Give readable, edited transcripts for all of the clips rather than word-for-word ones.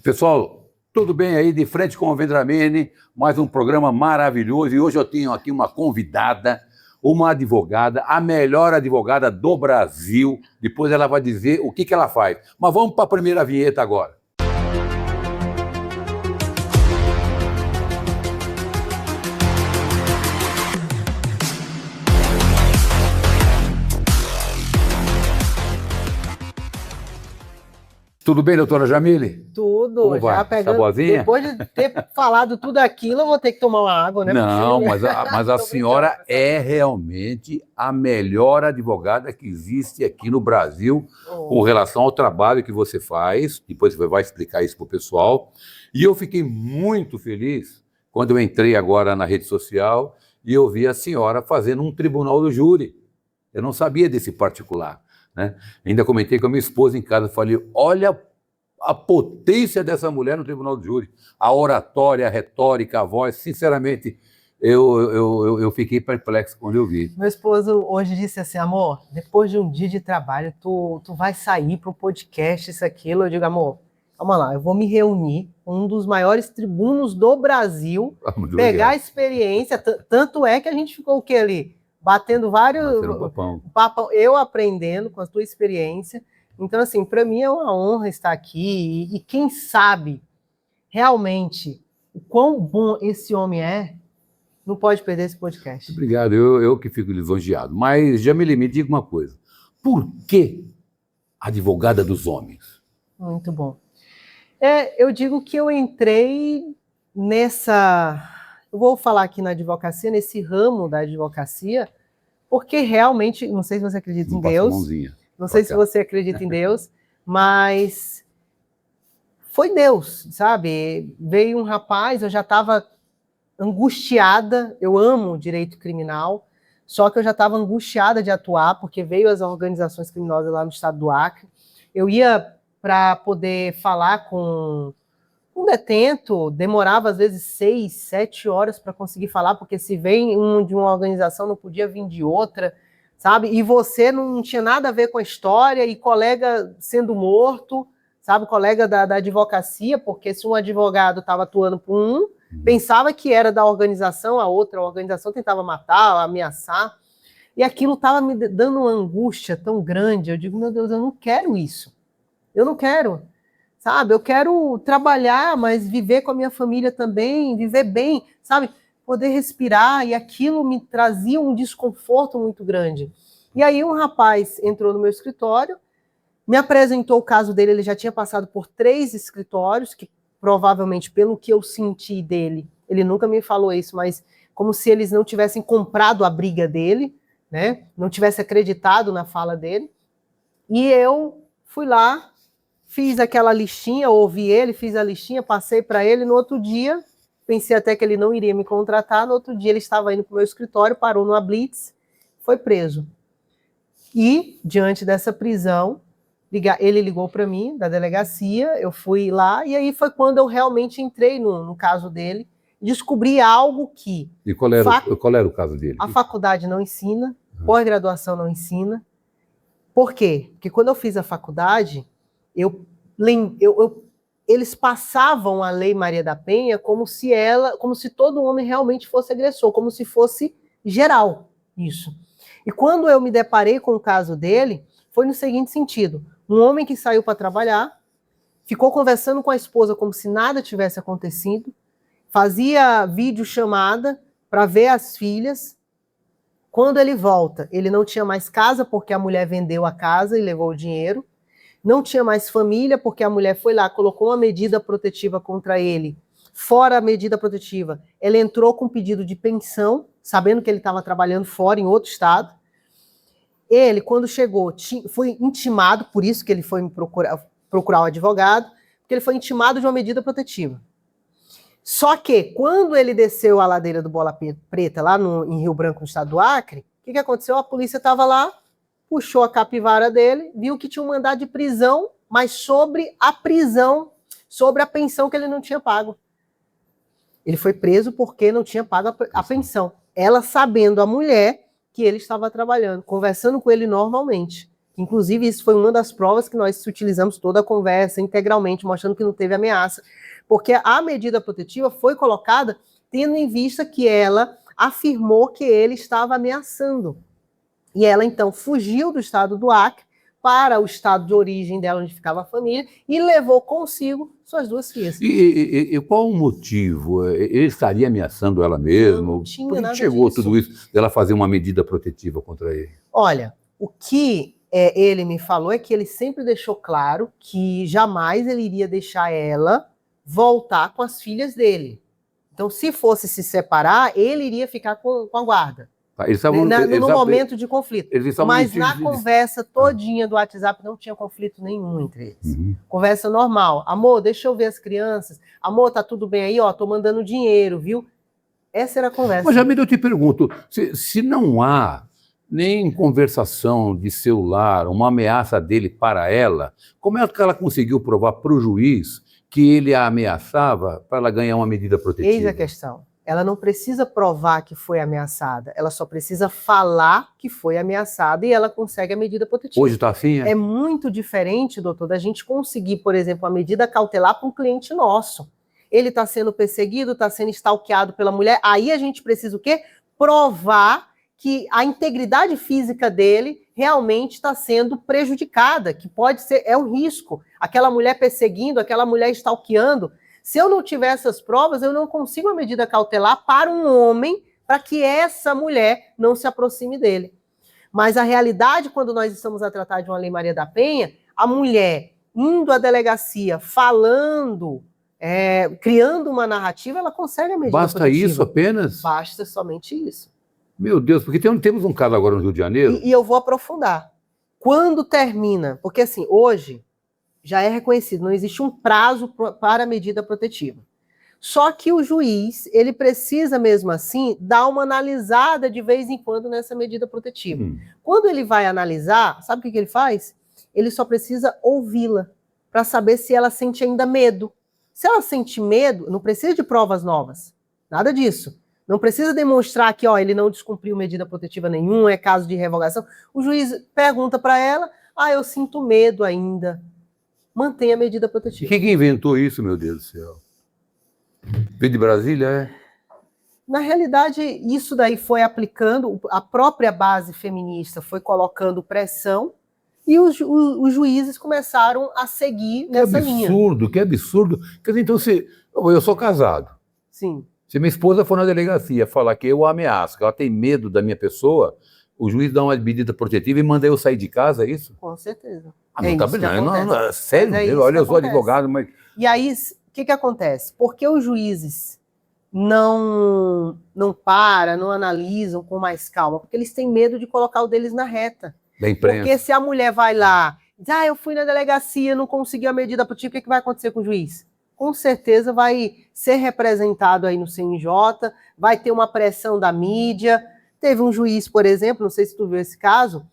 Pessoal, tudo bem aí? De frente com o Vendramini, mais um programa maravilhoso. E hoje eu tenho aqui uma convidada, uma advogada, a melhor advogada do Brasil. Depois ela vai dizer o que ela faz. Mas vamos para a primeira vinheta agora. Tudo bem, doutora Jamile? Tudo. Como vai? Já pegando. Tá boazinha? Depois de ter falado tudo aquilo, eu vou ter que tomar uma água, né? Não, mas a Tô senhora brincando. é realmente a melhor advogada que existe aqui no Brasil com relação ao trabalho que você faz. Depois você vai explicar isso para o pessoal. E eu fiquei muito feliz quando eu entrei agora na rede social e eu vi a senhora fazendo um tribunal do júri. Eu não sabia desse particular, né? Ainda comentei com a minha esposa em casa, falei, olha a potência dessa mulher no tribunal do júri, a oratória, a retórica, a voz, sinceramente, eu fiquei perplexo quando eu vi. Meu esposo hoje disse assim, amor, depois de um dia de trabalho, tu vai sair para o podcast, isso, aquilo. Eu digo, amor, calma lá, eu vou me reunir com um dos maiores tribunos do Brasil, Muito pegar obrigado. a experiência, tanto é que a gente ficou o quê ali? Batendo vários... Batendo papão. Eu aprendendo com a tua experiência. Então, assim, para mim é uma honra estar aqui e quem sabe realmente o quão bom esse homem é, não pode perder esse podcast. Obrigado, eu que fico lisonjeado. Mas, Jamile, me diga uma coisa, por que advogada dos homens? Muito bom. Eu digo que eu entrei eu vou falar aqui na advocacia, nesse ramo da advocacia, porque realmente, não sei se você acredita em Não passa a Deus, mãozinha. não sei se você acredita em Deus, mas foi Deus, sabe? Veio um rapaz, eu já estava angustiada, eu amo direito criminal, só que eu já estava angustiada de atuar, porque veio as organizações criminosas lá no estado do Acre. Eu ia para poder falar com um detento, demorava às vezes 6, 7 horas para conseguir falar, porque se vem de uma organização, não podia vir de outra, sabe? E você não tinha nada a ver com a história, e colega sendo morto, sabe? Colega da advocacia, porque se um advogado estava atuando por um, pensava que era da organização, a outra organização tentava matar, ameaçar, e aquilo estava me dando uma angústia tão grande. Eu digo, meu Deus, eu não quero isso. Eu não quero, sabe? Eu quero trabalhar, mas viver com a minha família também, viver bem, sabe? Poder respirar, e aquilo me trazia um desconforto muito grande. E aí um rapaz entrou no meu escritório, me apresentou o caso dele, ele já tinha passado por 3 escritórios, que provavelmente, pelo que eu senti dele, ele nunca me falou isso, mas como se eles não tivessem comprado a briga dele, né? Não tivesse acreditado na fala dele. E eu fui lá, fiz aquela listinha, ouvi ele, fiz a listinha, passei para ele. No outro dia, pensei até que ele não iria me contratar. No outro dia, ele estava indo para o meu escritório, parou numa blitz, foi preso. E, diante dessa prisão, ele ligou para mim, da delegacia, eu fui lá, e aí foi quando eu realmente entrei no caso dele, descobri algo que... E qual era o caso dele? A faculdade não ensina, pós-graduação não ensina. Por quê? Porque quando eu fiz a faculdade, eles passavam a Lei Maria da Penha como se todo homem realmente fosse agressor, como se fosse geral isso. E quando eu me deparei com o caso dele, foi no seguinte sentido: um homem que saiu para trabalhar, ficou conversando com a esposa como se nada tivesse acontecido, fazia videochamada para ver as filhas. Quando ele volta, ele não tinha mais casa porque a mulher vendeu a casa e levou o dinheiro. Não tinha mais família porque a mulher foi lá, colocou uma medida protetiva contra ele. Fora a medida protetiva, ela entrou com pedido de pensão, sabendo que ele estava trabalhando fora, em outro estado. Ele, quando chegou, foi intimado, por isso que ele foi me procurar um advogado, porque ele foi intimado de uma medida protetiva. Só que, quando ele desceu a ladeira do Bola Preta, lá em Rio Branco, no estado do Acre, o que aconteceu? A polícia estava lá, puxou a capivara dele, viu que tinha um mandado de prisão, mas sobre a prisão, sobre a pensão que ele não tinha pago. Ele foi preso porque não tinha pago a pensão. Ela sabendo, a mulher, que ele estava trabalhando, conversando com ele normalmente. Inclusive, isso foi uma das provas que nós utilizamos toda a conversa integralmente, mostrando que não teve ameaça. Porque a medida protetiva foi colocada tendo em vista que ela afirmou que ele estava ameaçando. E ela, então, fugiu do estado do Acre para o estado de origem dela, onde ficava a família, e levou consigo suas 2 filhas. E qual o motivo? Ele estaria ameaçando ela mesmo? Não tinha Por que nada chegou disso. tudo isso dela fazer uma medida protetiva contra ele? Olha, o que ele me falou é que ele sempre deixou claro que jamais ele iria deixar ela voltar com as filhas dele. Então, se fosse se separar, ele iria ficar com a guarda. No momento de conflito. Mas na conversa todinha do WhatsApp não tinha conflito nenhum entre eles. Uhum. Conversa normal. Amor, deixa eu ver as crianças. Amor, tá tudo bem aí? Ó, tô mandando dinheiro, viu? Essa era a conversa. Mas, Jamila, eu te pergunto, se não há nem conversação de celular, uma ameaça dele para ela, como é que ela conseguiu provar para o juiz que ele a ameaçava para ela ganhar uma medida protetiva? Eis a questão. Ela não precisa provar que foi ameaçada, ela só precisa falar que foi ameaçada e ela consegue a medida protetiva. Hoje está assim? É muito diferente, doutor, da gente conseguir, por exemplo, a medida cautelar para um cliente nosso. Ele está sendo perseguido, está sendo stalkeado pela mulher, aí a gente precisa o quê? Provar que a integridade física dele realmente está sendo prejudicada, que pode ser, é um risco. Aquela mulher perseguindo, aquela mulher stalkeando. Se eu não tiver essas provas, eu não consigo a medida cautelar para um homem, para que essa mulher não se aproxime dele. Mas a realidade, quando nós estamos a tratar de uma Lei Maria da Penha, a mulher indo à delegacia, falando, criando uma narrativa, ela consegue a medida protetiva. Basta isso apenas? Basta somente isso. Meu Deus, porque temos um caso agora no Rio de Janeiro. E eu vou aprofundar. Quando termina, porque assim, hoje já é reconhecido, não existe um prazo para a medida protetiva. Só que o juiz, ele precisa mesmo assim dar uma analisada de vez em quando nessa medida protetiva. Quando ele vai analisar, sabe o que ele faz? Ele só precisa ouvi-la para saber se ela sente ainda medo. Se ela sente medo, não precisa de provas novas, nada disso. Não precisa demonstrar que ele não descumpriu medida protetiva nenhuma, é caso de revogação. O juiz pergunta para ela, eu sinto medo ainda. Mantém a medida protetiva. Quem que inventou isso, meu Deus do céu? Veio de Brasília, Na realidade, isso daí foi aplicando, a própria base feminista foi colocando pressão e os juízes começaram a seguir nessa linha. Que absurdo. Quer dizer, então, eu sou casado. Sim. Se minha esposa for na delegacia falar que eu a ameaço, que ela tem medo da minha pessoa, o juiz dá uma medida protetiva e manda eu sair de casa, é isso? Com certeza. Não, tá bem, não, sério, olha, eu sou advogado, mas... E aí, o que acontece? Porque os juízes não analisam com mais calma, porque eles têm medo de colocar o deles na reta. Da imprensa. Porque se a mulher vai lá, diz, eu fui na delegacia, não consegui a medida protetiva, o que vai acontecer com o juiz? Com certeza vai ser representado aí no CNJ, vai ter uma pressão da mídia. Teve um juiz, por exemplo, não sei se tu viu esse caso,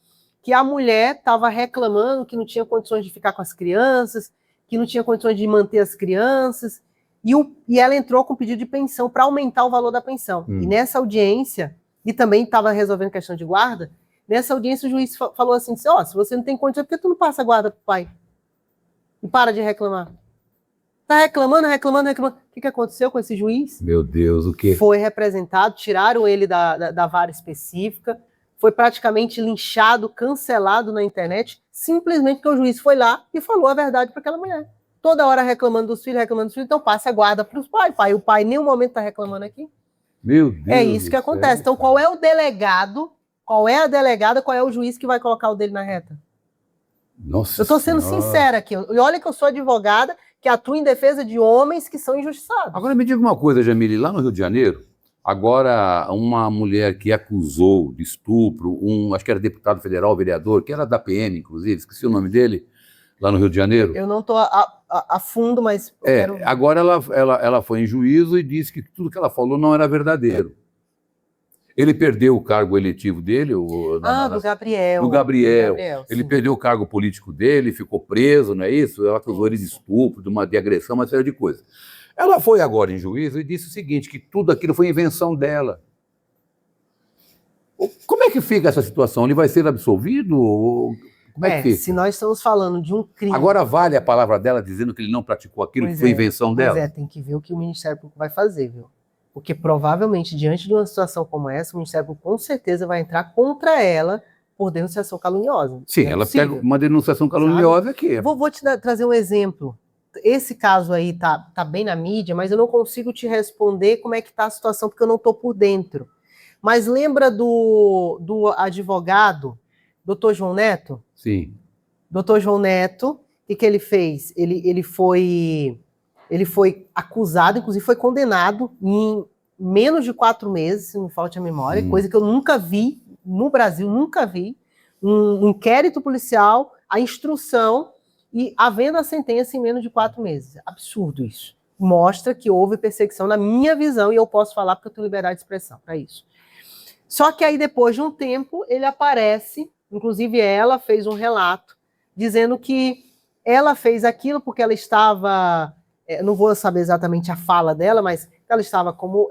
que a mulher estava reclamando que não tinha condições de ficar com as crianças, que não tinha condições de manter as crianças, e ela entrou com pedido de pensão para aumentar o valor da pensão. E nessa audiência, e também estava resolvendo questão de guarda, nessa audiência o juiz falou assim, se você não tem condição, por que tu não passa a guarda pro pai? E para de reclamar. Tá reclamando. O que aconteceu com esse juiz? Meu Deus, o quê? Foi representado, tiraram ele da vara específica, foi praticamente linchado, cancelado na internet, simplesmente porque o juiz foi lá e falou a verdade para aquela mulher. Toda hora reclamando dos filhos, então passa a guarda para os pais. O pai em nenhum momento está reclamando aqui. Meu Deus. É isso que acontece. Então, qual é o delegado, qual é a delegada, qual é o juiz que vai colocar o dele na reta? Nossa Eu estou sendo sincera aqui. E olha que eu sou advogada que atua em defesa de homens que são injustiçados. Agora me diga uma coisa, Jamile, lá no Rio de Janeiro, agora uma mulher que acusou de estupro, acho que era deputado federal, vereador, que era da PM, inclusive, esqueci o nome dele, lá no Rio de Janeiro. Eu não estou a fundo, mas... Agora ela foi em juízo e disse que tudo que ela falou não era verdadeiro. Ele perdeu o cargo eletivo dele. Do Gabriel. Do Gabriel. Ele perdeu o cargo político dele, ficou preso, não é isso? Ela acusou ele de estupro, de agressão, uma série de coisas. Ela foi agora em juízo e disse o seguinte, que tudo aquilo foi invenção dela. Como é que fica essa situação? Ele vai ser absolvido? Como é que fica? Se nós estamos falando de um crime... Agora vale a palavra dela dizendo que ele não praticou aquilo, que foi invenção dela? Pois é, tem que ver o que o Ministério Público vai fazer, viu? Porque provavelmente, diante de uma situação como essa, o Ministério Público com certeza vai entrar contra ela por denunciação caluniosa. Sim, ela pega uma denunciação caluniosa aqui. Vou te trazer um exemplo. Esse caso aí tá bem na mídia, mas eu não consigo te responder como é que tá a situação, porque eu não estou por dentro. Mas lembra do advogado, Dr. João Neto? Sim. Dr. João Neto, o que ele fez? Ele foi acusado, inclusive foi condenado em menos de 4 meses, se não falte a memória, coisa que eu nunca vi no Brasil, nunca vi. Um inquérito policial, a instrução e havendo a sentença em menos de 4 meses. Absurdo isso. Mostra que houve perseguição na minha visão, e eu posso falar porque eu tenho liberdade de expressão para isso. Só que aí, depois de um tempo, ele aparece, inclusive ela fez um relato, dizendo que ela fez aquilo porque ela estava, não vou saber exatamente a fala dela, mas ela estava como...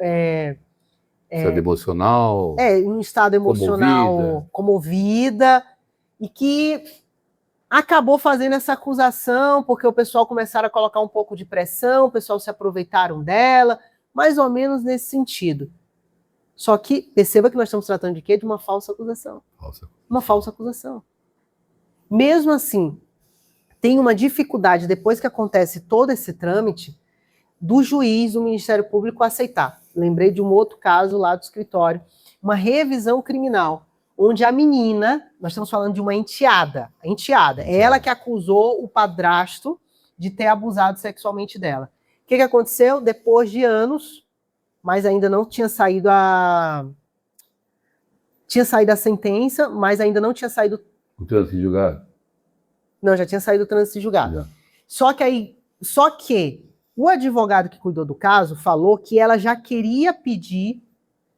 estado emocional. Em um estado emocional comovida, e que acabou fazendo essa acusação, porque o pessoal começaram a colocar um pouco de pressão, o pessoal se aproveitaram dela, mais ou menos nesse sentido. Só que, perceba que nós estamos tratando de quê? De uma falsa acusação. Uma falsa acusação. Mesmo assim, tem uma dificuldade, depois que acontece todo esse trâmite, do juiz, do Ministério Público aceitar. Lembrei de um outro caso lá do escritório, uma revisão criminal, onde a menina, nós estamos falando de uma enteada, ela que acusou o padrasto de ter abusado sexualmente dela. O que aconteceu? Depois de anos, mas ainda não tinha saído tinha saído a sentença, mas ainda não tinha saído... O trânsito julgado? Não, já tinha saído o trânsito julgado. Só que o advogado que cuidou do caso falou que ela já queria pedir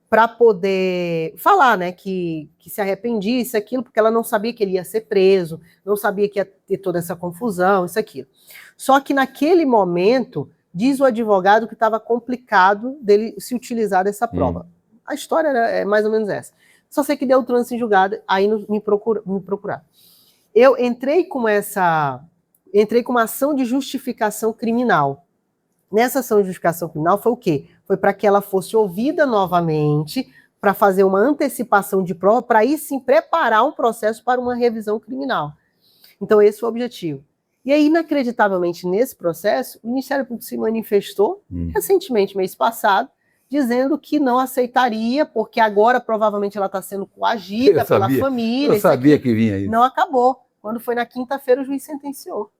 para poder falar, né, que se arrependia, isso, aquilo, porque ela não sabia que ele ia ser preso, não sabia que ia ter toda essa confusão, isso, aquilo. Só que naquele momento, diz o advogado que estava complicado dele se utilizar dessa prova. A história é mais ou menos essa. Só sei que deu o trânsito em julgado, aí me procurar. Eu entrei com uma ação de justificação criminal. Nessa ação de justificação criminal foi o quê? Foi para que ela fosse ouvida novamente, para fazer uma antecipação de prova, para aí sim preparar um processo para uma revisão criminal. Então esse foi o objetivo. E aí, inacreditavelmente, nesse processo, o Ministério Público se manifestou, recentemente, mês passado, dizendo que não aceitaria, porque agora provavelmente ela está sendo coagida pela família. Eu sabia que vinha isso. Não acabou. Quando foi na quinta-feira, o juiz sentenciou.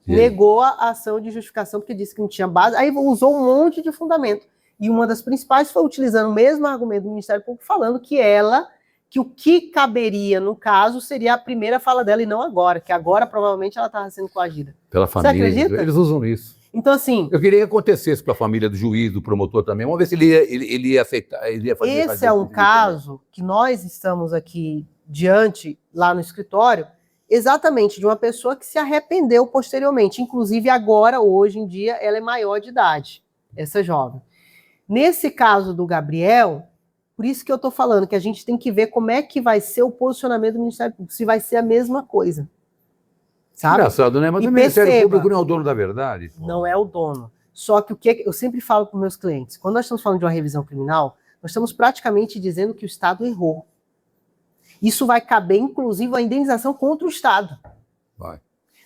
Negou a ação de justificação, porque disse que não tinha base, aí usou um monte de fundamento. E uma das principais foi utilizando o mesmo argumento do Ministério Público, falando que o que caberia no caso seria a primeira fala dela e não agora, que agora provavelmente ela estava sendo coagida. Pela família. Você acredita? Eles usam isso. Então, assim... Eu queria que acontecesse para a família do juiz, do promotor também. Vamos ver se ele ia aceitar. Ele ia fazer, esse é um caso que nós estamos aqui diante, lá no escritório, exatamente de uma pessoa que se arrependeu posteriormente. Inclusive agora, hoje em dia, ela é maior de idade, essa jovem. Nesse caso do Gabriel, por isso que eu estou falando que a gente tem que ver como é que vai ser o posicionamento do Ministério Público, se vai ser a mesma coisa. Sabe? Engraçado, né? Mas o Ministério Público não é o dono da verdade. Não é o dono. Só que o que eu sempre falo para os meus clientes, quando nós estamos falando de uma revisão criminal, nós estamos praticamente dizendo que o Estado errou. Isso vai caber, inclusive, a indenização contra o Estado. Vai.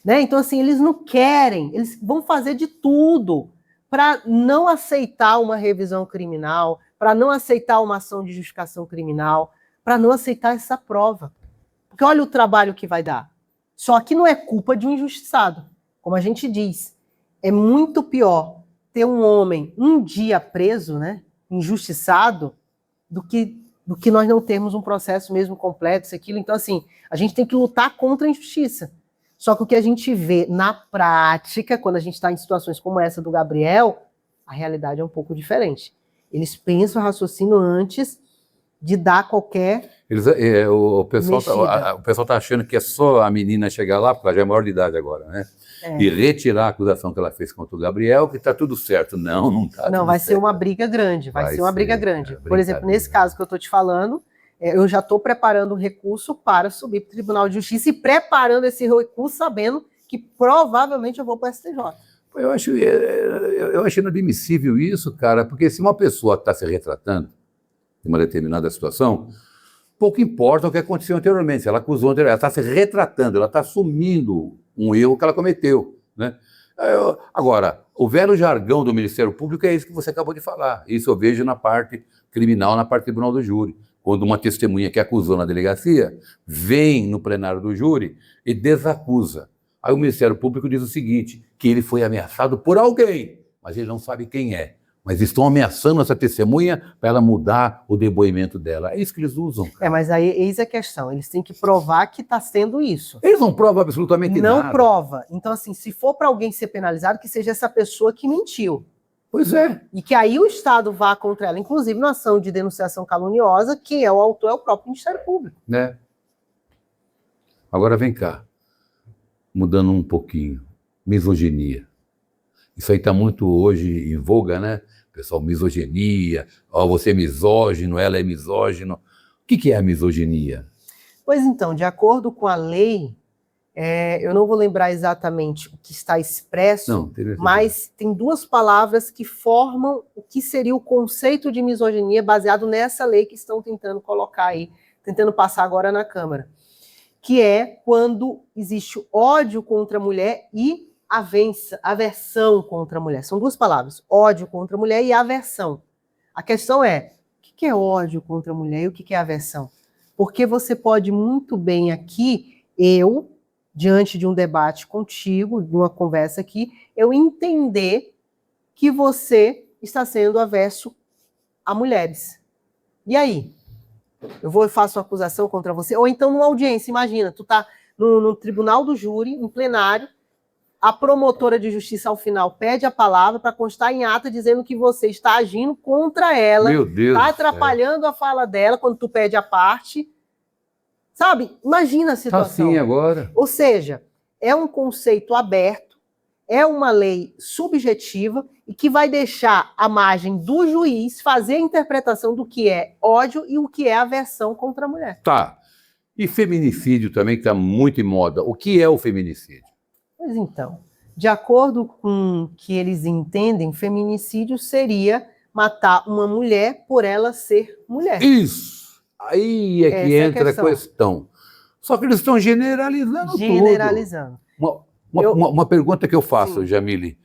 Né? Então, assim, eles não querem, eles vão fazer de tudo para não aceitar uma revisão criminal, para não aceitar uma ação de justificação criminal, para não aceitar essa prova. Porque olha o trabalho que vai dar. Só que não é culpa de um injustiçado. Como a gente diz, é muito pior ter um homem um dia preso, né, injustiçado, do que nós não termos um processo mesmo completo, isso, aquilo. Então, assim, a gente tem que lutar contra a injustiça. Só que o que a gente vê na prática, quando a gente está em situações como essa do Gabriel, a realidade é um pouco diferente. Eles pensam, raciocinam antes de dar qualquer o pessoal está achando que é só a menina chegar lá, porque ela já é maior de idade agora, né? E retirar a acusação que ela fez contra o Gabriel, que está tudo certo. Não está. Não, vai ser uma briga grande. Vai ser uma briga grande. Por exemplo, nesse caso que eu estou te falando, eu já estou preparando um recurso para subir para o Tribunal de Justiça e preparando esse recurso sabendo que provavelmente eu vou para o STJ. Eu acho inadmissível isso, cara, porque se uma pessoa está se retratando de uma determinada situação, pouco importa o que aconteceu anteriormente. Se ela acusou anteriormente, ela está se retratando, ela está assumindo um erro que ela cometeu, né? Agora, o velho jargão do Ministério Público é isso que você acabou de falar. Isso eu vejo na parte criminal, na parte do tribunal do júri. Quando uma testemunha que acusou na delegacia vem no plenário do júri e desacusa. Aí o Ministério Público diz o seguinte, que ele foi ameaçado por alguém, mas ele não sabe quem é. Mas estão ameaçando essa testemunha para ela mudar o depoimento dela. É isso que eles usam. Mas aí eis a questão. Eles têm que provar que está sendo isso. Eles não provam absolutamente nada. Não prova. Então, assim, se for para alguém ser penalizado, que seja essa pessoa que mentiu. Pois é. E que aí o Estado vá contra ela. Inclusive, na ação de denunciação caluniosa, quem é o autor é o próprio Ministério Público. Né? Agora vem cá. Mudando um pouquinho. Misoginia. Isso aí está muito hoje em voga, né? Pessoal, misoginia, você é misógino, ela é misógino. O que é a misoginia? Pois então, de acordo com a lei, eu não vou lembrar exatamente o que está expresso, mas tem duas palavras que formam o que seria o conceito de misoginia baseado nessa lei que estão tentando colocar aí, tentando passar agora na Câmara, que é quando existe ódio contra a mulher e aversão contra a mulher. São duas palavras, ódio contra a mulher e aversão. A questão é, o que é ódio contra a mulher e o que é aversão? Porque você pode muito bem aqui, diante de um debate contigo, de uma conversa aqui, eu entender que você está sendo averso a mulheres. E aí? Eu vou e faço uma acusação contra você? Ou então numa audiência, imagina, tu tá no tribunal do júri, em plenário, a promotora de justiça, ao final, pede a palavra para constar em ata dizendo que você está agindo contra ela, está atrapalhando a fala dela quando tu pede a parte. Sabe? Imagina a situação. Tá assim agora. Ou seja, é um conceito aberto, é uma lei subjetiva e que vai deixar a margem do juiz fazer a interpretação do que é ódio e o que é aversão contra a mulher. Tá. E feminicídio também, que está muito em moda. O que é o feminicídio? Pois então, de acordo com o que eles entendem, feminicídio seria matar uma mulher por ela ser mulher. Isso! Aí é que entra a questão. Só que eles estão generalizando tudo. Generalizando. Uma pergunta que eu faço, Jamile.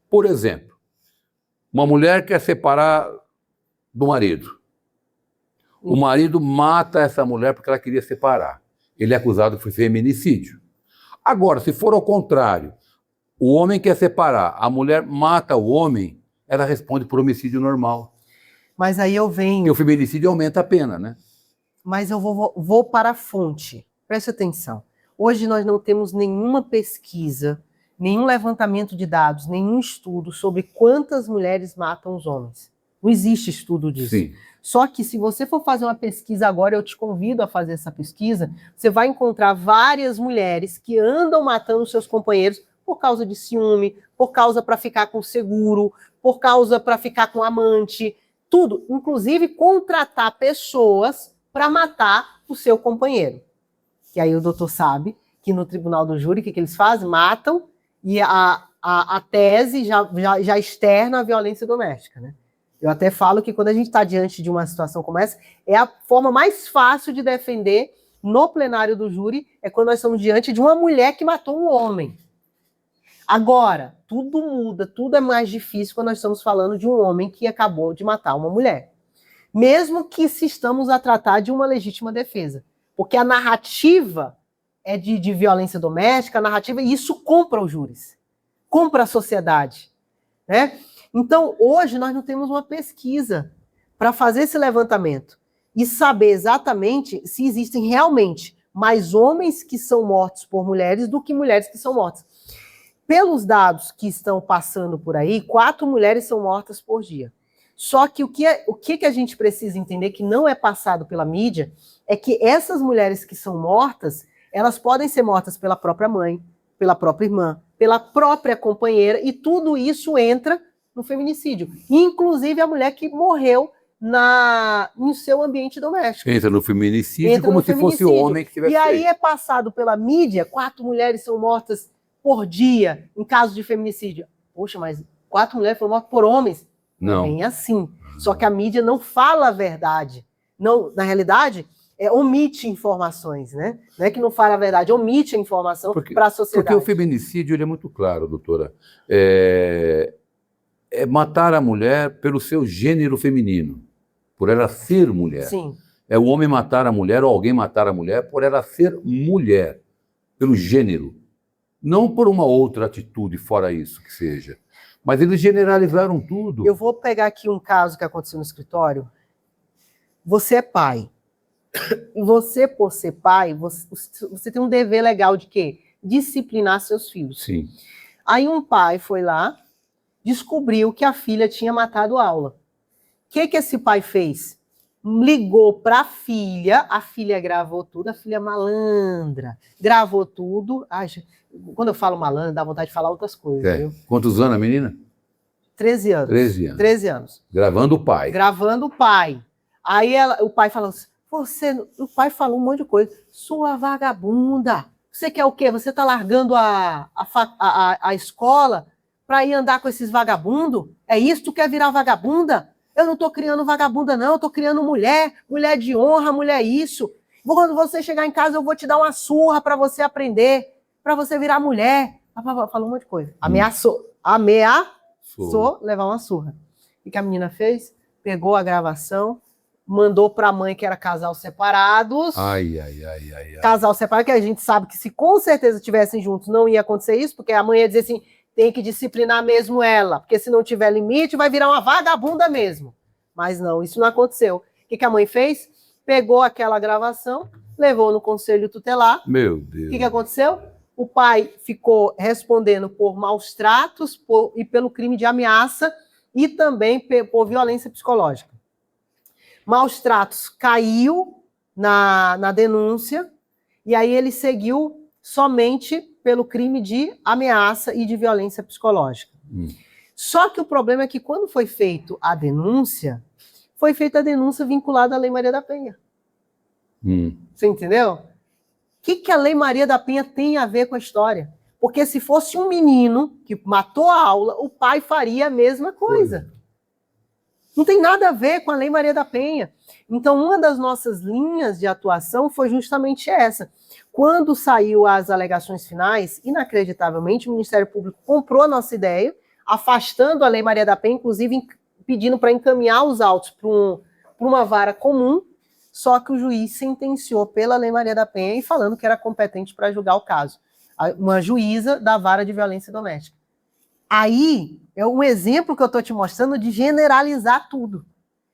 Por exemplo, uma mulher quer separar do marido. O marido mata essa mulher porque ela queria separar. Ele é acusado de feminicídio. Agora, se for ao contrário, o homem quer separar, a mulher mata o homem, ela responde por homicídio normal. Mas aí eu venho... E o feminicídio aumenta a pena, né? Mas eu vou para a fonte. Preste atenção. Hoje nós não temos nenhuma pesquisa, nenhum levantamento de dados, nenhum estudo sobre quantas mulheres matam os homens. Não existe estudo disso. Sim. Só que se você for fazer uma pesquisa agora, eu te convido a fazer essa pesquisa, você vai encontrar várias mulheres que andam matando seus companheiros por causa de ciúme, por causa para ficar com seguro, por causa para ficar com amante, tudo. Inclusive contratar pessoas para matar o seu companheiro. E aí o doutor sabe que no tribunal do júri, o que eles fazem? Matam e a tese já externa a violência doméstica, né? Eu até falo que quando a gente está diante de uma situação como essa, é a forma mais fácil de defender no plenário do júri, é quando nós estamos diante de uma mulher que matou um homem. Agora, tudo muda, tudo é mais difícil quando nós estamos falando de um homem que acabou de matar uma mulher. Mesmo que se estamos a tratar de uma legítima defesa. Porque a narrativa é de violência doméstica, a narrativa, e isso compra os júris, compra a sociedade, né? Então, hoje nós não temos uma pesquisa para fazer esse levantamento e saber exatamente se existem realmente mais homens que são mortos por mulheres do que mulheres que são mortas. Pelos dados que estão passando por aí, 4 mulheres são mortas por dia. Só que o que a gente precisa entender, que não é passado pela mídia, é que essas mulheres que são mortas, elas podem ser mortas pela própria mãe, pela própria irmã, pela própria companheira, e tudo isso entra no feminicídio. Inclusive a mulher que morreu no seu ambiente doméstico. Entra no feminicídio como se fosse o homem que tivesse feito. E aí feito. é passado pela mídia, 4 mulheres são mortas por dia em caso de feminicídio. Poxa, mas 4 mulheres foram mortas por homens? Não. Bem assim. Só que a mídia não fala a verdade. Não, na realidade, omite informações, né? Não é que não fala a verdade, omite a informação para a sociedade. Porque o feminicídio ele é muito claro, doutora. É matar a mulher pelo seu gênero feminino, por ela ser mulher. Sim. É o homem matar a mulher ou alguém matar a mulher por ela ser mulher, pelo gênero. Não por uma outra atitude, fora isso que seja. Mas eles generalizaram tudo. Eu vou pegar aqui um caso que aconteceu no escritório. Você é pai. E você, por ser pai, você tem um dever legal de quê? Disciplinar seus filhos. Sim. Aí um pai foi lá, descobriu que a filha tinha matado a aula. O que esse pai fez? Ligou para a filha gravou tudo, a filha malandra, gravou tudo. Ai, quando eu falo malandra, dá vontade de falar outras coisas. Viu? Quantos anos a menina? 13 anos. 13 anos. 13 anos. Gravando o pai. Gravando o pai. Aí o pai falou assim, o pai falou um monte de coisa. Sua vagabunda. Você quer o quê? Você está largando a escola para ir andar com esses vagabundos? É isso? Tu quer virar vagabunda? Eu não estou criando vagabunda, não. Eu estou criando mulher de honra, mulher isso. Quando você chegar em casa, eu vou te dar uma surra para você aprender, para você virar mulher. Falou um monte de coisa. Ameaçou levar uma surra. O que a menina fez? Pegou a gravação, mandou para a mãe que era casal separados. Ai. Casal separado, que a gente sabe que se com certeza estivessem juntos não ia acontecer isso, porque a mãe ia dizer assim, tem que disciplinar mesmo ela, porque se não tiver limite vai virar uma vagabunda mesmo. Mas não, isso não aconteceu. O que a mãe fez? Pegou aquela gravação, levou no conselho tutelar. Meu Deus. O que aconteceu? O pai ficou respondendo por maus tratos e pelo crime de ameaça e também por violência psicológica. Maus tratos caiu na denúncia e aí ele seguiu somente pelo crime de ameaça e de violência psicológica. Só que o problema é que quando foi feita a denúncia vinculada à Lei Maria da Penha. Você entendeu? O que a Lei Maria da Penha tem a ver com a história? Porque se fosse um menino que matou a aula, o pai faria a mesma coisa. Não tem nada a ver com a Lei Maria da Penha. Então, uma das nossas linhas de atuação foi justamente essa. Quando saiu as alegações finais, inacreditavelmente, o Ministério Público comprou a nossa ideia, afastando a Lei Maria da Penha, inclusive pedindo para encaminhar os autos para uma vara comum, só que o juiz sentenciou pela Lei Maria da Penha e falando que era competente para julgar o caso. Uma juíza da vara de violência doméstica. Aí, é um exemplo que eu estou te mostrando de generalizar tudo.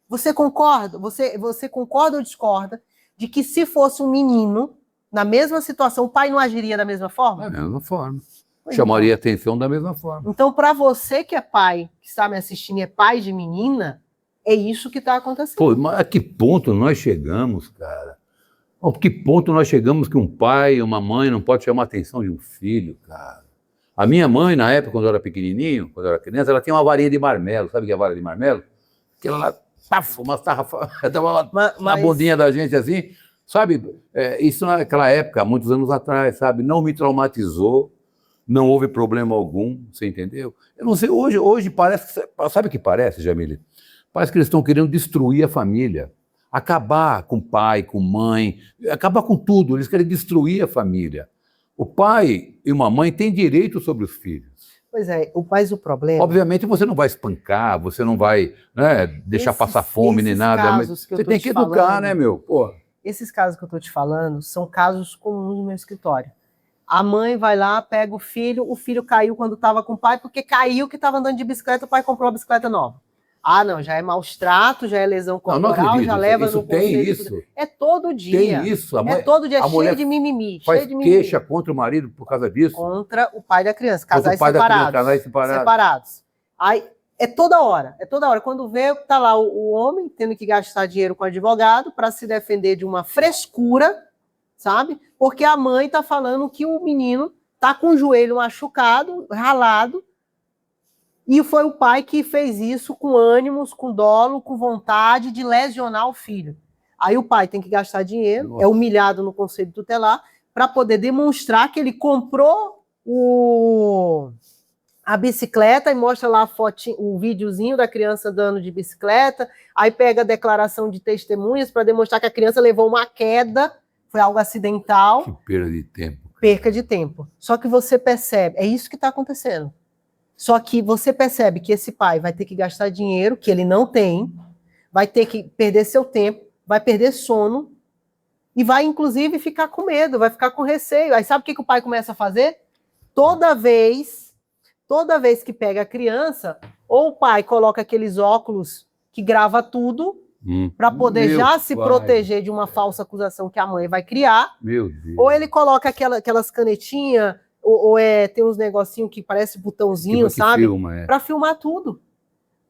Você concorda? Você concorda ou discorda de que se fosse um menino, na mesma situação, o pai não agiria da mesma forma? Da mesma forma. Chamaria atenção da mesma forma. Então, para você que é pai, que está me assistindo e é pai de menina, é isso que está acontecendo. Pô, mas a que ponto nós chegamos, cara? A que ponto nós chegamos que um pai e uma mãe não pode chamar a atenção de um filho, cara? A minha mãe, na época, quando eu era pequenininho, quando eu era criança, ela tinha uma varinha de marmelo. Sabe o que é a vara de marmelo? Aquela lá, uma tarrafa, dava na bundinha da gente assim. Sabe, isso naquela época, muitos anos atrás, sabe? Não me traumatizou, não houve problema algum, você entendeu? Eu não sei, hoje parece, sabe o que parece, Jamile? Parece que eles estão querendo destruir a família, acabar com pai, com mãe, acabar com tudo, eles querem destruir a família. O pai e uma mãe têm direito sobre os filhos. Pois é, mas o problema... Obviamente você não vai espancar, você não vai deixar passar fome nem nada, mas você tem que educar, né, meu? Pô. Esses casos que eu estou te falando são casos comuns no meu escritório. A mãe vai lá, pega o filho caiu quando estava com o pai, porque caiu que estava andando de bicicleta, o pai comprou uma bicicleta nova. Ah, não, já é maus trato, já é lesão corporal, já leva no conselho. Tem isso. É todo dia. Tem isso. É todo dia, cheio de mimimi. Faz queixa contra o marido por causa disso. Contra o pai da criança, casais separados. Aí, é toda hora. Quando vê, tá lá o homem tendo que gastar dinheiro com advogado para se defender de uma frescura, sabe? Porque a mãe tá falando que o menino tá com o joelho machucado, ralado, E foi o pai que fez isso com ânimos, com dolo, com vontade de lesionar o filho. Aí o pai tem que gastar dinheiro, Nossa. é humilhado no conselho tutelar, para poder demonstrar que ele comprou a bicicleta e mostra lá a fotinho, o videozinho da criança andando de bicicleta, aí pega a declaração de testemunhas para demonstrar que a criança levou uma queda, foi algo acidental. Que perda de tempo. Perca de tempo. Só que você percebe, é isso que está acontecendo. Só que você percebe que esse pai vai ter que gastar dinheiro que ele não tem, vai ter que perder seu tempo, vai perder sono e vai, inclusive, ficar com medo, vai ficar com receio. Aí sabe o que o pai começa a fazer? Toda vez que pega a criança, ou o pai coloca aqueles óculos que grava tudo para poder já se proteger de uma falsa acusação que a mãe vai criar. Meu Deus. Ou ele coloca aquelas canetinhas, ou tem uns negocinhos que parece botãozinho, sabe? Para filmar tudo.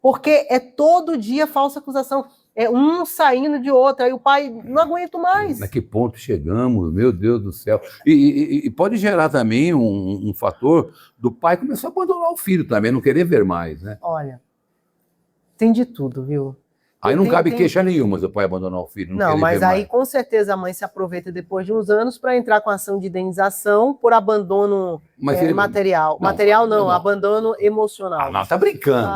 Porque é todo dia falsa acusação. É um saindo de outro. Aí o pai, não aguento mais. A que ponto chegamos? Meu Deus do céu. E pode gerar também um fator do pai começar a abandonar o filho também, não querer ver mais, né? Olha, tem de tudo, viu? Aí não cabe queixa nenhuma se o pai abandonar o filho. Não, mas aí com certeza a mãe se aproveita depois de uns anos para entrar com ação de indenização por abandono material. Material não, abandono emocional. Ah, não, tá brincando.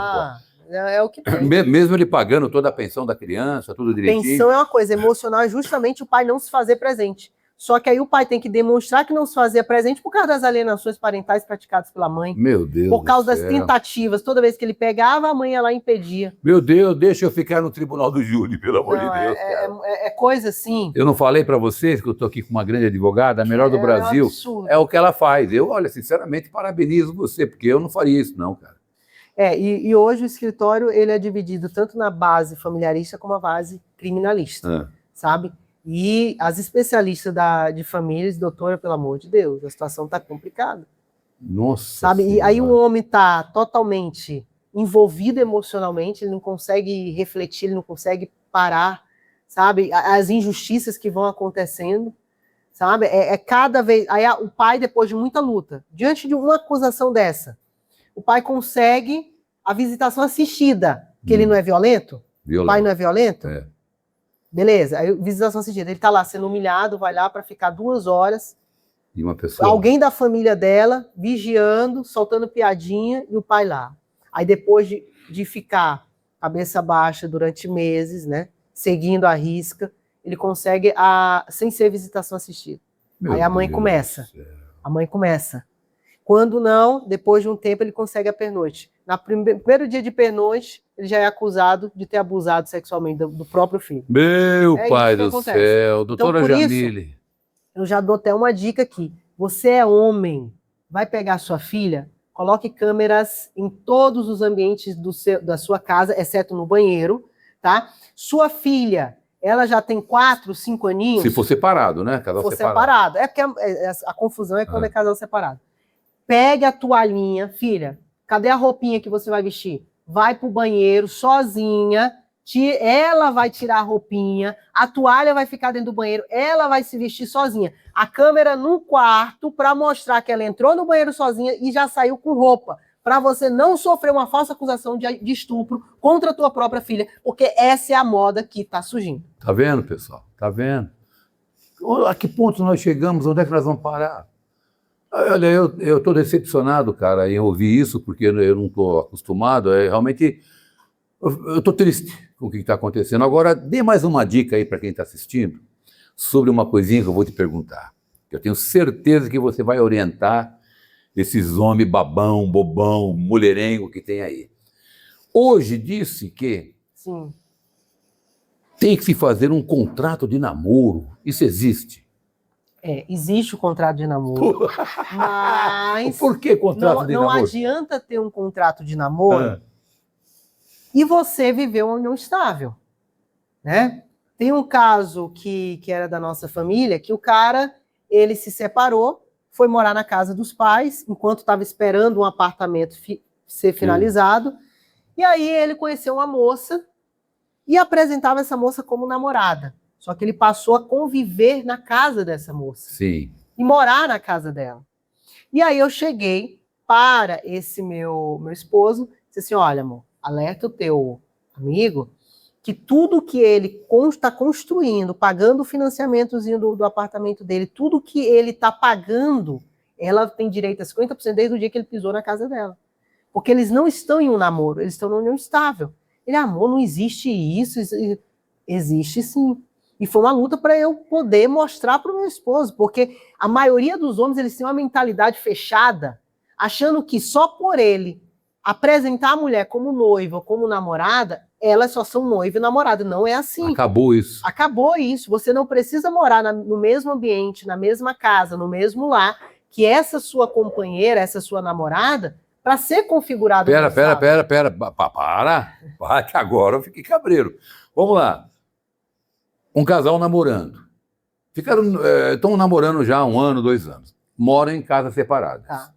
É o que tem. Mesmo ele pagando toda a pensão da criança, tudo direitinho. Pensão é uma coisa, emocional é justamente o pai não se fazer presente. Só que aí o pai tem que demonstrar que não se fazia presente por causa das alienações parentais praticadas pela mãe. Meu Deus. Por causa das tentativas. Toda vez que ele pegava, a mãe ia lá e impedia. Meu Deus, deixa eu ficar no tribunal do júri, pelo amor de Deus. É coisa assim. Eu não falei para vocês que eu estou aqui com uma grande advogada, a melhor do Brasil. É o que ela faz. Eu, olha, sinceramente, parabenizo você, porque eu não faria isso, não, cara. E hoje o escritório ele é dividido tanto na base familiarista como a base criminalista, sabe? E as especialistas de famílias, doutora, pelo amor de Deus, a situação está complicada. Nossa. Sabe? Senhora. E aí o homem está totalmente envolvido emocionalmente, ele não consegue refletir, ele não consegue parar, sabe? As injustiças que vão acontecendo, sabe? Cada vez... Aí o pai, depois de muita luta, diante de uma acusação dessa, o pai consegue a visitação assistida, que ele não é violento? O pai não é violento? Beleza, aí visitação assistida. Ele está lá sendo humilhado, vai lá para ficar 2 horas. E uma pessoa... Alguém da família dela, vigiando, soltando piadinha, e o pai lá. Aí depois de ficar cabeça baixa durante meses, né, seguindo a risca, ele consegue, sem ser visitação assistida. Aí a mãe começa. A mãe começa. Quando não, depois de um tempo, ele consegue a pernoite. No primeiro dia de pernoite, ele já é acusado de ter abusado sexualmente do próprio filho. Meu pai do céu, doutora Jamile. Eu já dou até uma dica aqui. Você é homem, vai pegar sua filha, coloque câmeras em todos os ambientes da sua casa, exceto no banheiro, tá? Sua filha, ela já tem 4, 5 aninhos. Se for separado, né? Casal separado. É porque a confusão é quando é casal separado. Pegue a toalhinha, filha, cadê a roupinha que você vai vestir? Vai pro banheiro sozinha, ela vai tirar a roupinha, a toalha vai ficar dentro do banheiro, ela vai se vestir sozinha. A câmera no quarto para mostrar que ela entrou no banheiro sozinha e já saiu com roupa, para você não sofrer uma falsa acusação de estupro contra a tua própria filha, porque essa é a moda que está surgindo. Tá vendo, pessoal? Tá vendo? A que ponto nós chegamos? Onde é que nós vamos parar? Olha, eu estou decepcionado, cara, em ouvir isso, porque eu não estou acostumado. Realmente, eu estou triste com o que está acontecendo. Agora, dê mais uma dica aí para quem está assistindo sobre uma coisinha que eu vou te perguntar. Eu tenho certeza que você vai orientar esses homens babão, bobão, mulherengo que tem aí. Hoje disse que tem que se fazer um contrato de namoro. Isso existe? Existe o contrato de namoro, mas... Por que contrato de namoro? Não adianta ter um contrato de namoro e você viver uma união estável, né? Tem um caso que era da nossa família, que o cara, ele se separou, foi morar na casa dos pais, enquanto estava esperando um apartamento ser finalizado, e aí ele conheceu uma moça e apresentava essa moça como namorada. Só que ele passou a conviver na casa dessa moça. Sim. E morar na casa dela. E aí eu cheguei para esse meu esposo. Você Disse assim, olha, amor, alerta o teu amigo que tudo que ele está construindo, pagando o financiamentozinho do apartamento dele, tudo que ele está pagando, ela tem direito a 50% desde o dia que ele pisou na casa dela. Porque eles não estão em um namoro, eles estão numa união estável. Ele, amor, não existe isso. Existe sim. E foi uma luta para eu poder mostrar para o meu esposo, porque a maioria dos homens, eles têm uma mentalidade fechada, achando que só por ele apresentar a mulher como noiva, como namorada, elas só são noiva e namorada. Não é assim. Acabou isso. Acabou isso. Você não precisa morar no mesmo ambiente, na mesma casa, no mesmo lar, que essa sua companheira, essa sua namorada, para ser configurado. Para, que agora eu fiquei cabreiro. Vamos lá. Um casal namorando. Estão namorando já há 1 ano, 2 anos. Moram em casas separadas. Tá.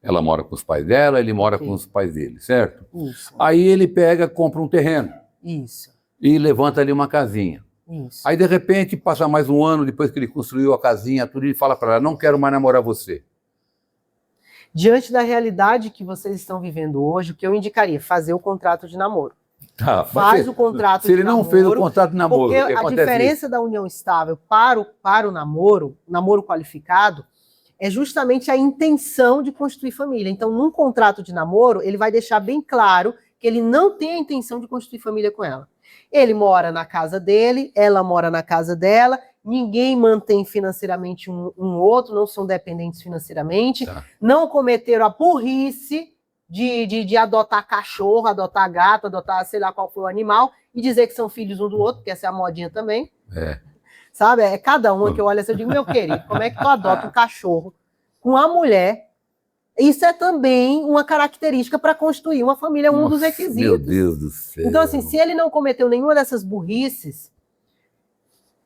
Ela mora com os pais dela, ele mora com os pais dele, certo? Isso. Aí ele compra um terreno. Isso. E levanta ali uma casinha. Isso. Aí, de repente, passa mais 1 ano, depois que ele construiu a casinha, tudo, ele fala para ela, não quero mais namorar você. Diante da realidade que vocês estão vivendo hoje, o que eu indicaria? Fazer o contrato de namoro. Tá, Faz o contrato de namoro. Se ele não fez o contrato de namoro, porque a diferença da união estável para o namoro qualificado, é justamente a intenção de construir família. Então, num contrato de namoro, ele vai deixar bem claro que ele não tem a intenção de construir família com ela. Ele mora na casa dele, ela mora na casa dela, ninguém mantém financeiramente um outro, não são dependentes financeiramente, não cometeram a burrice de adotar cachorro, adotar gato, adotar sei lá qual foi o animal, e dizer que são filhos um do outro, porque essa é a modinha também. Sabe? É cada uma que eu olho assim, eu digo, meu querido, como é que tu adota um cachorro com a mulher? Isso é também uma característica para construir uma família, um dos requisitos. Meu Deus do céu. Então, assim, se ele não cometeu nenhuma dessas burrices,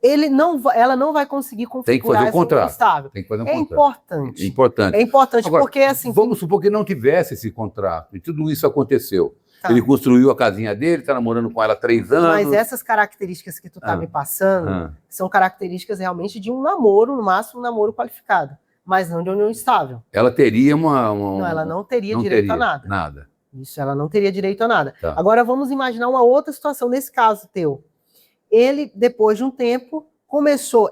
ela não vai conseguir configurar essa união estável. Tem que fazer um contrato. Importante. Importante. É importante. Agora, porque, assim... Vamos supor que não tivesse esse contrato, e tudo isso aconteceu. Tá. Ele construiu a casinha dele, está namorando com ela há 3 anos. Mas essas características que tu tá me passando são características realmente de um namoro, no máximo um namoro qualificado, mas não de união estável. Ela teria Não, ela não teria direito a nada. Nada. Isso, ela não teria direito a nada. Tá. Agora vamos imaginar uma outra situação nesse caso teu. Ele, depois de um tempo,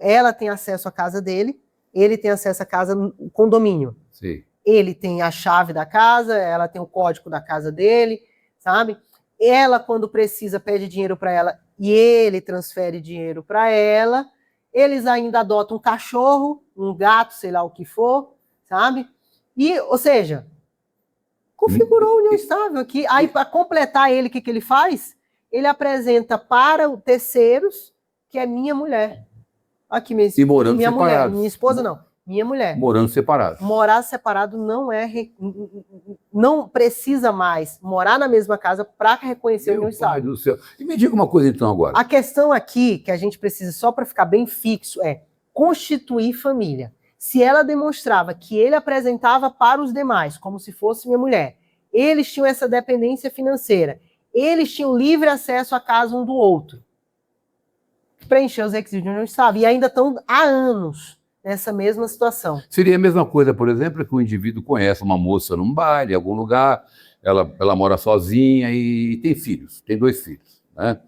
ela tem acesso à casa dele, ele tem acesso à casa, o condomínio. Sim. Ele tem a chave da casa, ela tem o código da casa dele, sabe? Ela, quando precisa, pede dinheiro para ela e ele transfere dinheiro para ela. Eles ainda adotam um cachorro, um gato, sei lá o que for, sabe? E, ou seja, configurou a união estável aqui. Aí, para completar ele, o que ele faz? Ele apresenta para os terceiros que é minha mulher. Aqui, minha mulher, minha esposa não. Minha mulher. Morando separado. Morar separado não precisa mais morar na mesma casa para reconhecer o união estável. Meu pai do céu. E me diga uma coisa então agora. A questão aqui, que a gente precisa só para ficar bem fixo, é constituir família. Se ela demonstrava que ele apresentava para os demais, como se fosse minha mulher, eles tinham essa dependência financeira, eles tinham livre acesso à casa um do outro, preencher os requisitos de união estável, e ainda estão há anos nessa mesma situação. Seria a mesma coisa, por exemplo, que o indivíduo conhece uma moça num baile, em algum lugar, ela mora sozinha e tem filhos, tem 2 filhos, né?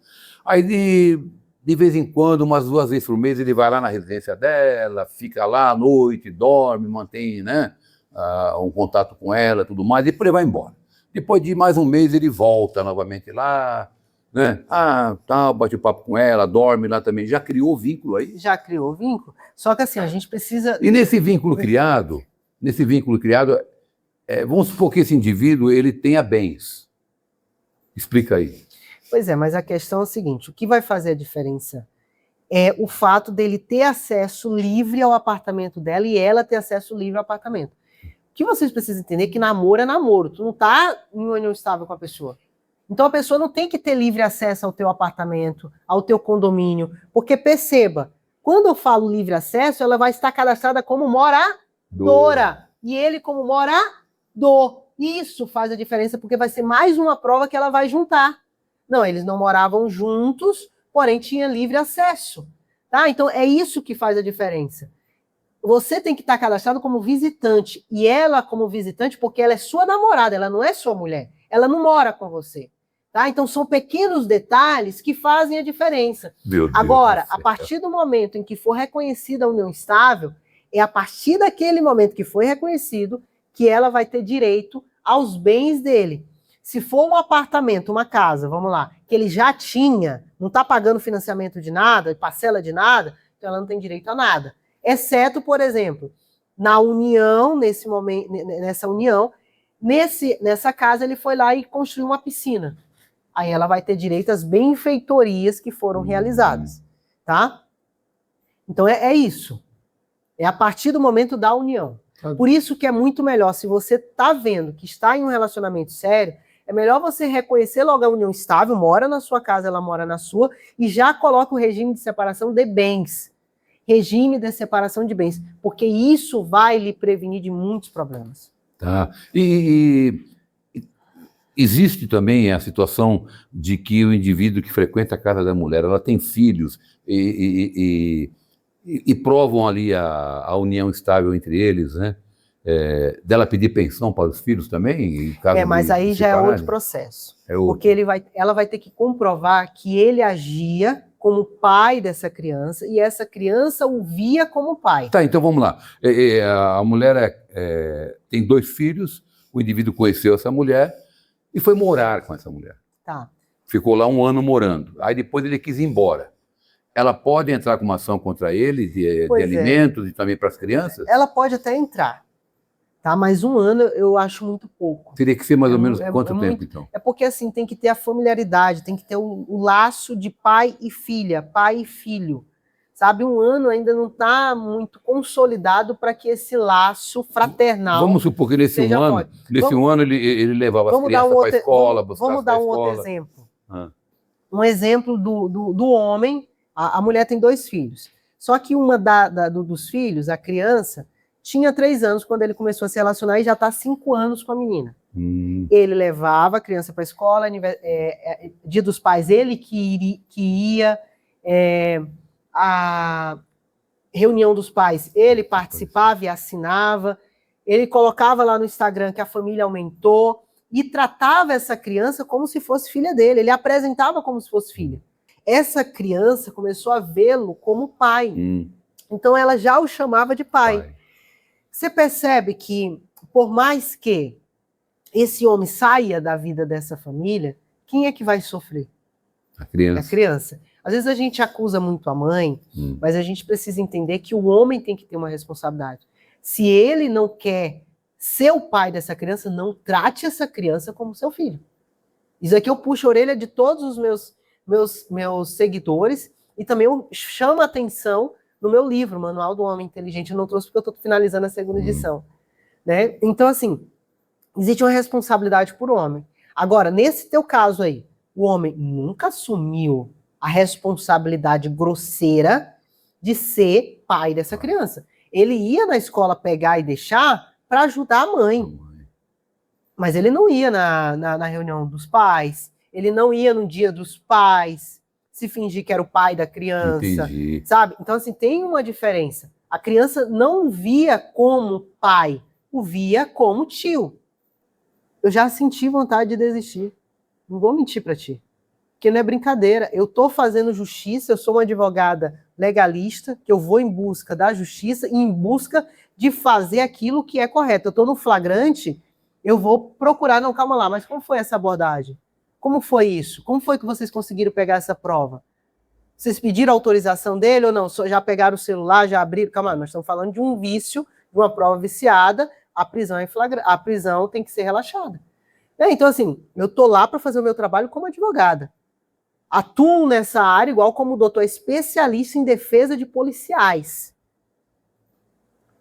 Aí, de vez em quando, umas 2 vezes por mês, ele vai lá na residência dela, fica lá à noite, dorme, mantém, né, um contato com ela, tudo mais, e depois ele vai embora. Depois de mais um mês, ele volta novamente lá, né? Bate papo com ela, dorme lá também. Já criou vínculo aí? Já criou vínculo. Só que assim, a gente precisa... E nesse vínculo criado, vamos supor que esse indivíduo, ele tenha bens. Explica aí. Pois é, mas a questão é o seguinte, o que vai fazer a diferença é o fato dele ter acesso livre ao apartamento dela e ela ter acesso livre ao apartamento. O que vocês precisam entender é que namoro é namoro. Tu não tá em união estável com a pessoa. Então a pessoa não tem que ter livre acesso ao teu apartamento, ao teu condomínio, porque perceba, quando eu falo livre acesso, ela vai estar cadastrada como moradora e ele como morador. Isso faz a diferença porque vai ser mais uma prova que ela vai juntar. Não, eles não moravam juntos, porém tinha livre acesso. Tá? Então é isso que faz a diferença. Você tem que estar cadastrado como visitante e ela como visitante porque ela é sua namorada, ela não é sua mulher. ela não mora com você. Tá? Então, são pequenos detalhes que fazem a diferença. Agora, a partir do momento em que for reconhecida a união estável, é a partir daquele momento que foi reconhecido que ela vai ter direito aos bens dele. Se for um apartamento, uma casa, vamos lá, que ele já tinha, não está pagando financiamento de nada, parcela de nada, então ela não tem direito a nada. Exceto, por exemplo, na união, nesse momento, nessa união, nessa casa ele foi lá e construiu uma piscina. Aí ela vai ter direito às benfeitorias que foram realizadas, tá? Então é isso. É a partir do momento da união. Por isso que é muito melhor, se você está vendo que está em um relacionamento sério, é melhor você reconhecer logo a união estável, mora na sua casa, ela mora na sua, e já coloca o regime de separação de bens. Regime de separação de bens, porque isso vai lhe prevenir de muitos problemas. Tá. Existe também a situação de que o indivíduo que frequenta a casa da mulher, ela tem filhos e provam ali a união estável entre eles, né? Dela pedir pensão para os filhos também? Em caso mas aí já é outro processo. Porque ela vai ter que comprovar que ele agia como pai dessa criança e essa criança o via como pai. Tá, então vamos lá. A mulher tem 2 filhos, o indivíduo conheceu essa mulher e foi morar com essa mulher. Tá. Ficou lá 1 ano morando. Aí depois ele quis ir embora. Ela pode entrar com uma ação contra ele de alimentos e também para as crianças? Ela pode até entrar. Tá? Mas 1 ano eu acho muito pouco. Teria que ser mais ou menos quanto tempo, então? É porque assim, tem que ter a familiaridade, tem que ter o laço de pai e filha, pai e filho. Sabe, 1 ano ainda não está muito consolidado para que esse laço fraternal. Vamos supor que nesse 1 ano ele levava as crianças para a escola, buscar Vamos dar outro exemplo. Um exemplo do homem, a mulher tem 2 filhos. Só que uma dos filhos, a criança, tinha 3 anos quando ele começou a se relacionar e já está 5 anos com a menina. Ele levava a criança para a escola, dia dos pais, ele que ia, a reunião dos pais, ele participava e assinava, ele colocava lá no Instagram que a família aumentou e tratava essa criança como se fosse filha dele, ele apresentava como se fosse filha. Essa criança começou a vê-lo como pai, então ela já o chamava de pai. Você percebe que, por mais que esse homem saia da vida dessa família, quem é que vai sofrer? A criança. A criança. Às vezes a gente acusa muito a mãe, mas a gente precisa entender que o homem tem que ter uma responsabilidade. Se ele não quer ser o pai dessa criança, não trate essa criança como seu filho. Isso aqui eu puxo a orelha de todos os meus seguidores e também eu chamo a atenção no meu livro, Manual do Homem Inteligente. Eu não trouxe porque eu estou finalizando a 2ª edição. Né? Então, assim, existe uma responsabilidade por homem. Agora, nesse teu caso aí, o homem nunca assumiu a responsabilidade grosseira de ser pai dessa criança. Ele ia na escola pegar e deixar para ajudar a mãe. Mas ele não ia na reunião dos pais, ele não ia no dia dos pais, se fingir que era o pai da criança. Entendi. Sabe? Então, assim, tem uma diferença. A criança não o via como pai, o via como tio. Eu já senti vontade de desistir. Não vou mentir para ti. Porque não é brincadeira. Eu estou fazendo justiça, eu sou uma advogada legalista, que eu vou em busca da justiça e em busca de fazer aquilo que é correto. Eu estou no flagrante, eu vou procurar, não, calma lá, mas como foi essa abordagem? Como foi isso? Como foi que vocês conseguiram pegar essa prova? Vocês pediram autorização dele ou não? Já pegaram o celular, já abriram? Calma, nós estamos falando de um vício, de uma prova viciada, a prisão tem que ser relaxada. Então, assim, eu estou lá para fazer o meu trabalho como advogada. Atuo nessa área, igual como doutor especialista em defesa de policiais.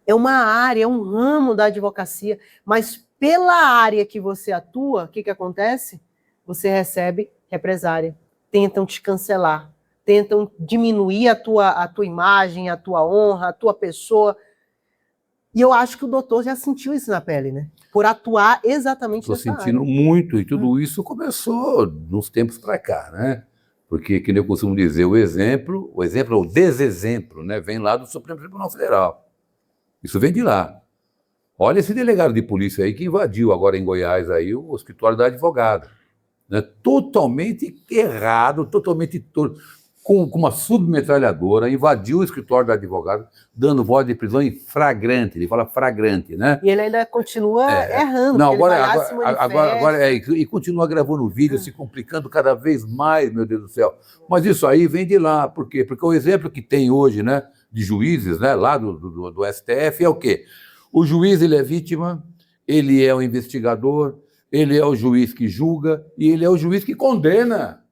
É uma área, é um ramo da advocacia, mas pela área que você atua, o que acontece? Você recebe represária, tentam te cancelar, tentam diminuir a tua imagem, a tua honra, a tua pessoa. E eu acho que o doutor já sentiu isso na pele, né? Por atuar exatamente nessa área. Estou sentindo muito, e tudo isso começou nos tempos para cá, né? Porque, que eu costumo dizer, o exemplo ou desexemplo, né, vem lá do Supremo Tribunal Federal. Isso vem de lá. Olha esse delegado de polícia aí que invadiu agora em Goiás aí o escritório da advogada. Né? Totalmente errado, totalmente com uma submetralhadora, invadiu o escritório da advogada, dando voz de prisão em flagrante, ele fala flagrante, né? E ele ainda continua errando, não, porque agora e continua gravando vídeo, se complicando cada vez mais, meu Deus do céu. Mas isso aí vem de lá, por quê? Porque o exemplo que tem hoje, né, de juízes, né, lá do STF é o quê? O juiz, ele é vítima, ele é o investigador, ele é o juiz que julga e ele é o juiz que condena.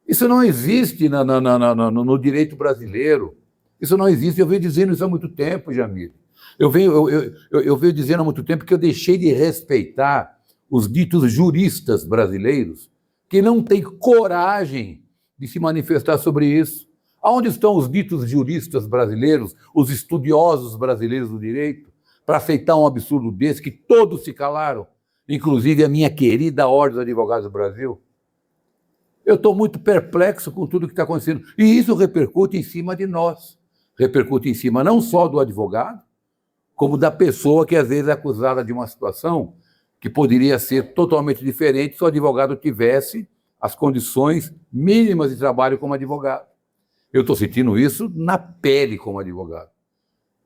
Isso não existe no direito brasileiro. Isso não existe. Eu venho dizendo isso há muito tempo, Jamil. Eu venho dizendo há muito tempo que eu deixei de respeitar os ditos juristas brasileiros que não têm coragem de se manifestar sobre isso. Aonde estão os ditos juristas brasileiros, os estudiosos brasileiros do direito, para aceitar um absurdo desse que todos se calaram? Inclusive a minha querida Ordem dos Advogados do Brasil. Eu estou muito perplexo com tudo que está acontecendo. E isso repercute em cima de nós. Repercute em cima não só do advogado, como da pessoa que às vezes é acusada de uma situação que poderia ser totalmente diferente se o advogado tivesse as condições mínimas de trabalho como advogado. Eu estou sentindo isso na pele como advogado.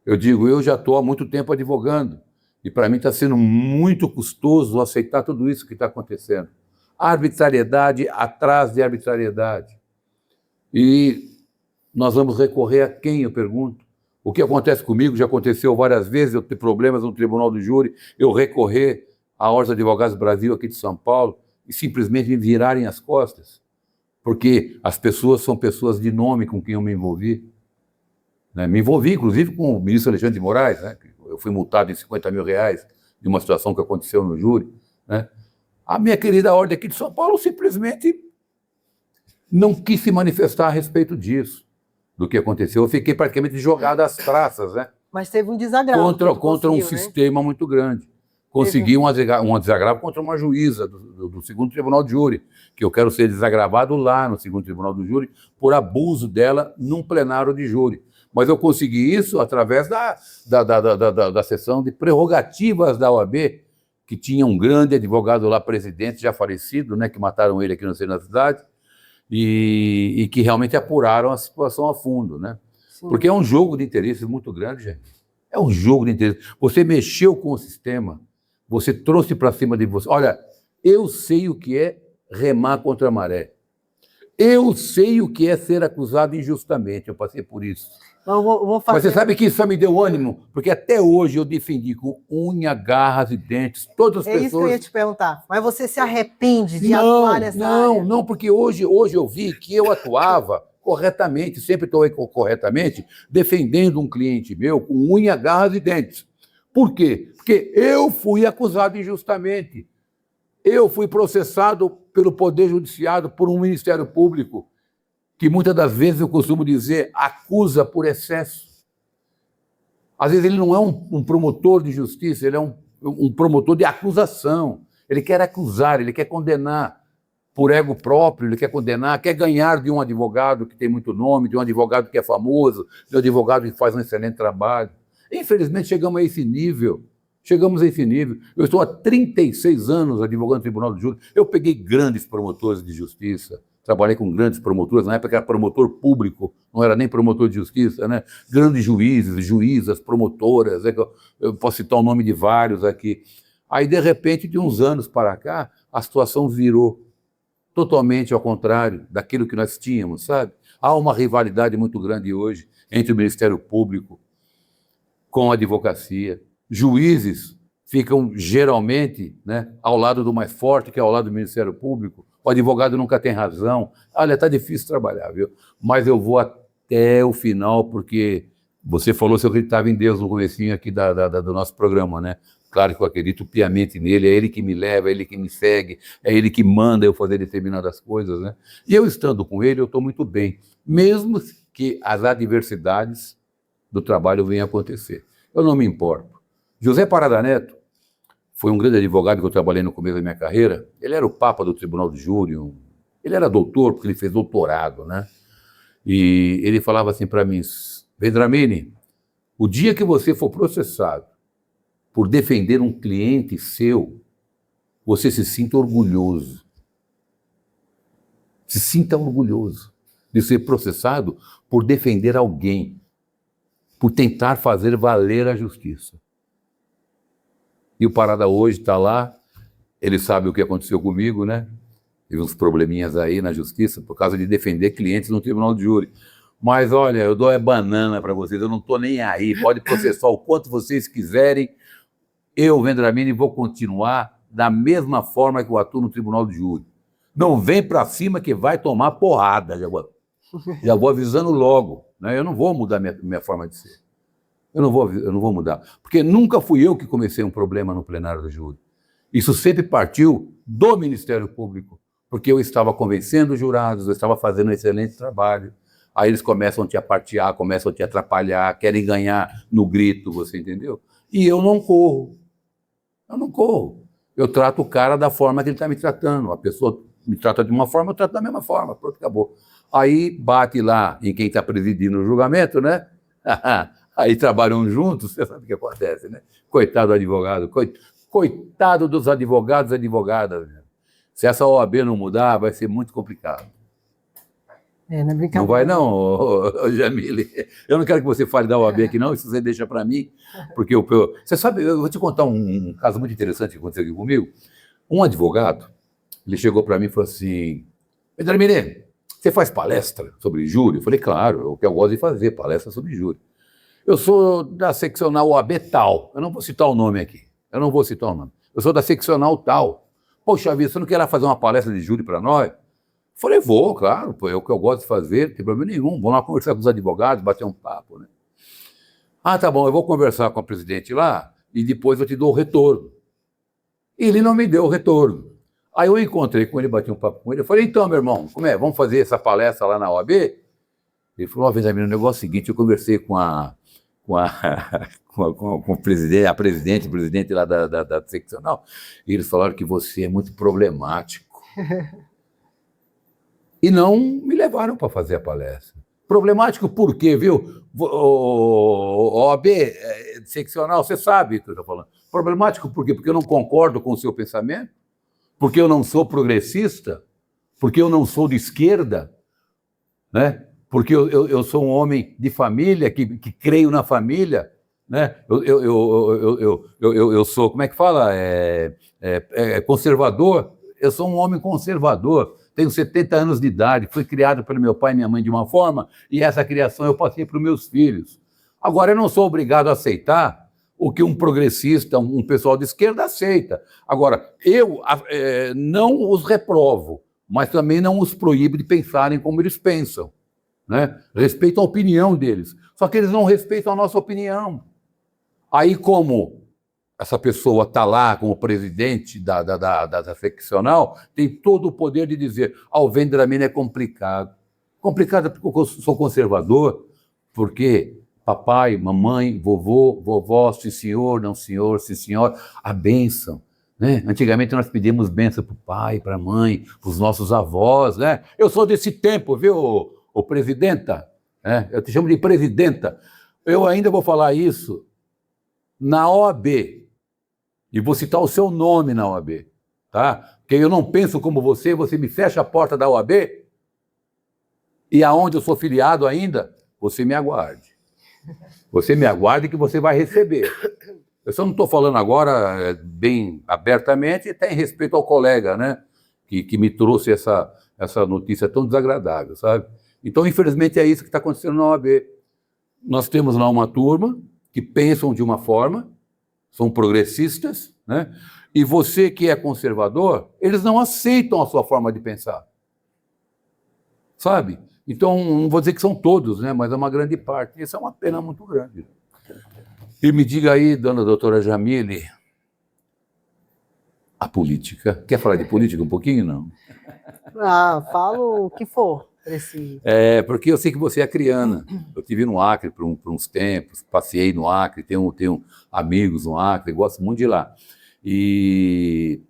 Eu digo, eu já estou há muito tempo advogando. E para mim está sendo muito custoso aceitar tudo isso que está acontecendo. Arbitrariedade atrás de arbitrariedade. E nós vamos recorrer a quem, eu pergunto? O que acontece comigo, já aconteceu várias vezes, eu ter problemas no Tribunal do Júri, eu recorrer à Ordem dos Advogados do Brasil aqui de São Paulo e simplesmente me virarem as costas, porque as pessoas são pessoas de nome com quem eu me envolvi. Né? Me envolvi, inclusive, com o ministro Alexandre de Moraes, né? Eu fui multado em R$50 mil de uma situação que aconteceu no júri. Né? A minha querida Ordem aqui de São Paulo simplesmente não quis se manifestar a respeito disso, do que aconteceu. Eu fiquei praticamente jogado às traças, né? Mas teve um desagravo. Contra um sistema muito grande. Consegui um desagravo contra uma juíza do segundo Tribunal de Júri, que eu quero ser desagravado lá no segundo Tribunal do Júri por abuso dela num plenário de júri. Mas eu consegui isso através da sessão de prerrogativas da OAB, que tinha um grande advogado lá, presidente, já falecido, né, que mataram ele aqui no centro da cidade, e que realmente apuraram a situação a fundo. Né? Porque é um jogo de interesses muito grande, gente. É um jogo de interesses. Você mexeu com o sistema, você trouxe para cima de você. Olha, eu sei o que é remar contra a maré. Eu sei o que é ser acusado injustamente, eu passei por isso. Mas você sabe que isso só me deu ânimo, porque até hoje eu defendi com unha, garras e dentes, todas as pessoas... É isso que eu ia te perguntar. Mas você se arrepende de atuar nessa área? Não, porque hoje eu vi que eu atuava corretamente, sempre estou corretamente, defendendo um cliente meu com unha, garras e dentes. Por quê? Porque eu fui acusado injustamente. Eu fui processado pelo Poder Judiciário, por um Ministério Público, que muitas das vezes eu costumo dizer, acusa por excesso. Às vezes ele não é um promotor de justiça, ele é um promotor de acusação. Ele quer acusar, ele quer condenar por ego próprio, ele quer condenar, quer ganhar de um advogado que tem muito nome, de um advogado que é famoso, de um advogado que faz um excelente trabalho. Infelizmente chegamos a esse nível. Eu estou há 36 anos advogando no Tribunal do Júri. Eu peguei grandes promotores de justiça, trabalhei com grandes promotores, na época era promotor público, não era nem promotor de justiça, né? Grandes juízes, juízas, promotoras, eu posso citar o nome de vários aqui. Aí, de repente, de uns anos para cá, a situação virou totalmente ao contrário daquilo que nós tínhamos, sabe? Há uma rivalidade muito grande hoje entre o Ministério Público com a advocacia. Juízes ficam geralmente, né, ao lado do mais forte, que é ao lado do Ministério Público. O advogado nunca tem razão. Olha, está difícil trabalhar, viu? Mas eu vou até o final, porque você falou se eu acreditava em Deus no comecinho aqui do nosso programa, né? Claro que eu acredito piamente nele, é ele que me leva, é ele que me segue, é ele que manda eu fazer determinadas coisas, né? E eu estando com ele, eu estou muito bem, mesmo que as adversidades do trabalho venham a acontecer. Eu não me importo. José Parada Neto foi um grande advogado que eu trabalhei no começo da minha carreira. Ele era o papa do Tribunal do Júri, ele era doutor, porque ele fez doutorado, né? E ele falava assim para mim, Vendramini, o dia que você for processado por defender um cliente seu, você se sinta orgulhoso. Se sinta orgulhoso de ser processado por defender alguém, por tentar fazer valer a justiça. E o Parada hoje está lá, ele sabe o que aconteceu comigo, né? Teve uns probleminhas aí na justiça por causa de defender clientes no tribunal de júri. Mas olha, eu dou banana para vocês, eu não estou nem aí, pode processar o quanto vocês quiserem. Eu, Vendramini, vou continuar da mesma forma que eu atuo no tribunal de júri. Não vem para cima que vai tomar porrada, já vou avisando logo, né? Eu não vou mudar minha forma de ser. Eu não vou mudar, porque nunca fui eu que comecei um problema no plenário do júri. Isso sempre partiu do Ministério Público, porque eu estava convencendo os jurados, eu estava fazendo um excelente trabalho. Aí eles começam a te apartear, começam a te atrapalhar, querem ganhar no grito, você entendeu? E eu não corro. Eu não corro. Eu trato o cara da forma que ele está me tratando. A pessoa me trata de uma forma, eu trato da mesma forma. Pronto, acabou. Aí bate lá em quem está presidindo o julgamento, né? Aí trabalham juntos, você sabe o que acontece, né? Coitado do advogado, coitado dos advogados e advogadas. Se essa OAB não mudar, vai ser muito complicado. Não é brincadeira. Não vai não, Jamile. Eu não quero que você fale da OAB aqui não, isso você deixa para mim, porque você sabe, eu vou te contar um caso muito interessante que aconteceu aqui comigo. Um advogado, ele chegou para mim e falou assim, Vendramini, você faz palestra sobre júri? Eu falei, claro, é o que eu gosto de fazer, palestra sobre júri. Eu sou da seccional OAB tal, eu não vou citar o nome aqui, eu sou da seccional tal. Poxa vida, você não quer lá fazer uma palestra de júri para nós? Falei, vou, claro, é o que eu gosto de fazer, não tem problema nenhum, vamos lá conversar com os advogados, bater um papo, né? Ah, tá bom, eu vou conversar com a presidente lá e depois eu te dou o retorno. E ele não me deu o retorno. Aí eu encontrei com ele, bati um papo com ele, eu falei, então, meu irmão, como é, vamos fazer essa palestra lá na OAB? Ele falou, uma vez, amigo, o negócio é o seguinte, eu conversei com o presidente lá da seccional, e eles falaram que você é muito problemático. E não me levaram para fazer a palestra. Problemático por quê, viu? OAB seccional, você sabe o que eu estou falando. Problemático por quê? Porque eu não concordo com o seu pensamento? Porque eu não sou progressista? Porque eu não sou de esquerda? Né? Porque eu sou um homem de família, que creio na família? Né? Eu sou, como é que fala? Conservador? Eu sou um homem conservador. Tenho 70 anos de idade, fui criado pelo meu pai e minha mãe de uma forma, e essa criação eu passei para os meus filhos. Agora, eu não sou obrigado a aceitar o que um progressista, um pessoal de esquerda aceita. Agora, eu não os reprovo, mas também não os proíbo de pensarem como eles pensam. Né? Respeito a opinião deles, só que eles não respeitam a nossa opinião. Aí, como essa pessoa está lá como presidente da seccional, tem todo o poder de dizer, o Vendramini é complicado. Complicado porque eu sou conservador, porque papai, mamãe, vovô, vovó, sim senhor, não senhor, sim senhor, a bênção. Né? Antigamente nós pedimos bênção para o pai, para a mãe, para os nossos avós. Né? Eu sou desse tempo, viu, ô presidenta? Eu te chamo de presidenta. Eu ainda vou falar isso na OAB. E vou citar o seu nome na OAB, tá? Porque eu não penso como você me fecha a porta da OAB e aonde eu sou filiado ainda, você me aguarde. Você me aguarde que você vai receber. Eu só não estou falando agora bem abertamente, até em respeito ao colega, né? Que me trouxe essa notícia tão desagradável, sabe? Então, infelizmente, é isso que está acontecendo na OAB. Nós temos lá uma turma que pensam de uma forma, são progressistas, né? E você que é conservador, eles não aceitam a sua forma de pensar. Sabe? Então, não vou dizer que são todos, né? Mas é uma grande parte. Isso é uma pena muito grande. E me diga aí, dona doutora Jamile, a política. Quer falar de política um pouquinho, não? Falo o que for. Porque eu sei que você é acriana. Eu estive no Acre por uns tempos, passei no Acre, tenho amigos no Acre, gosto muito de ir lá. E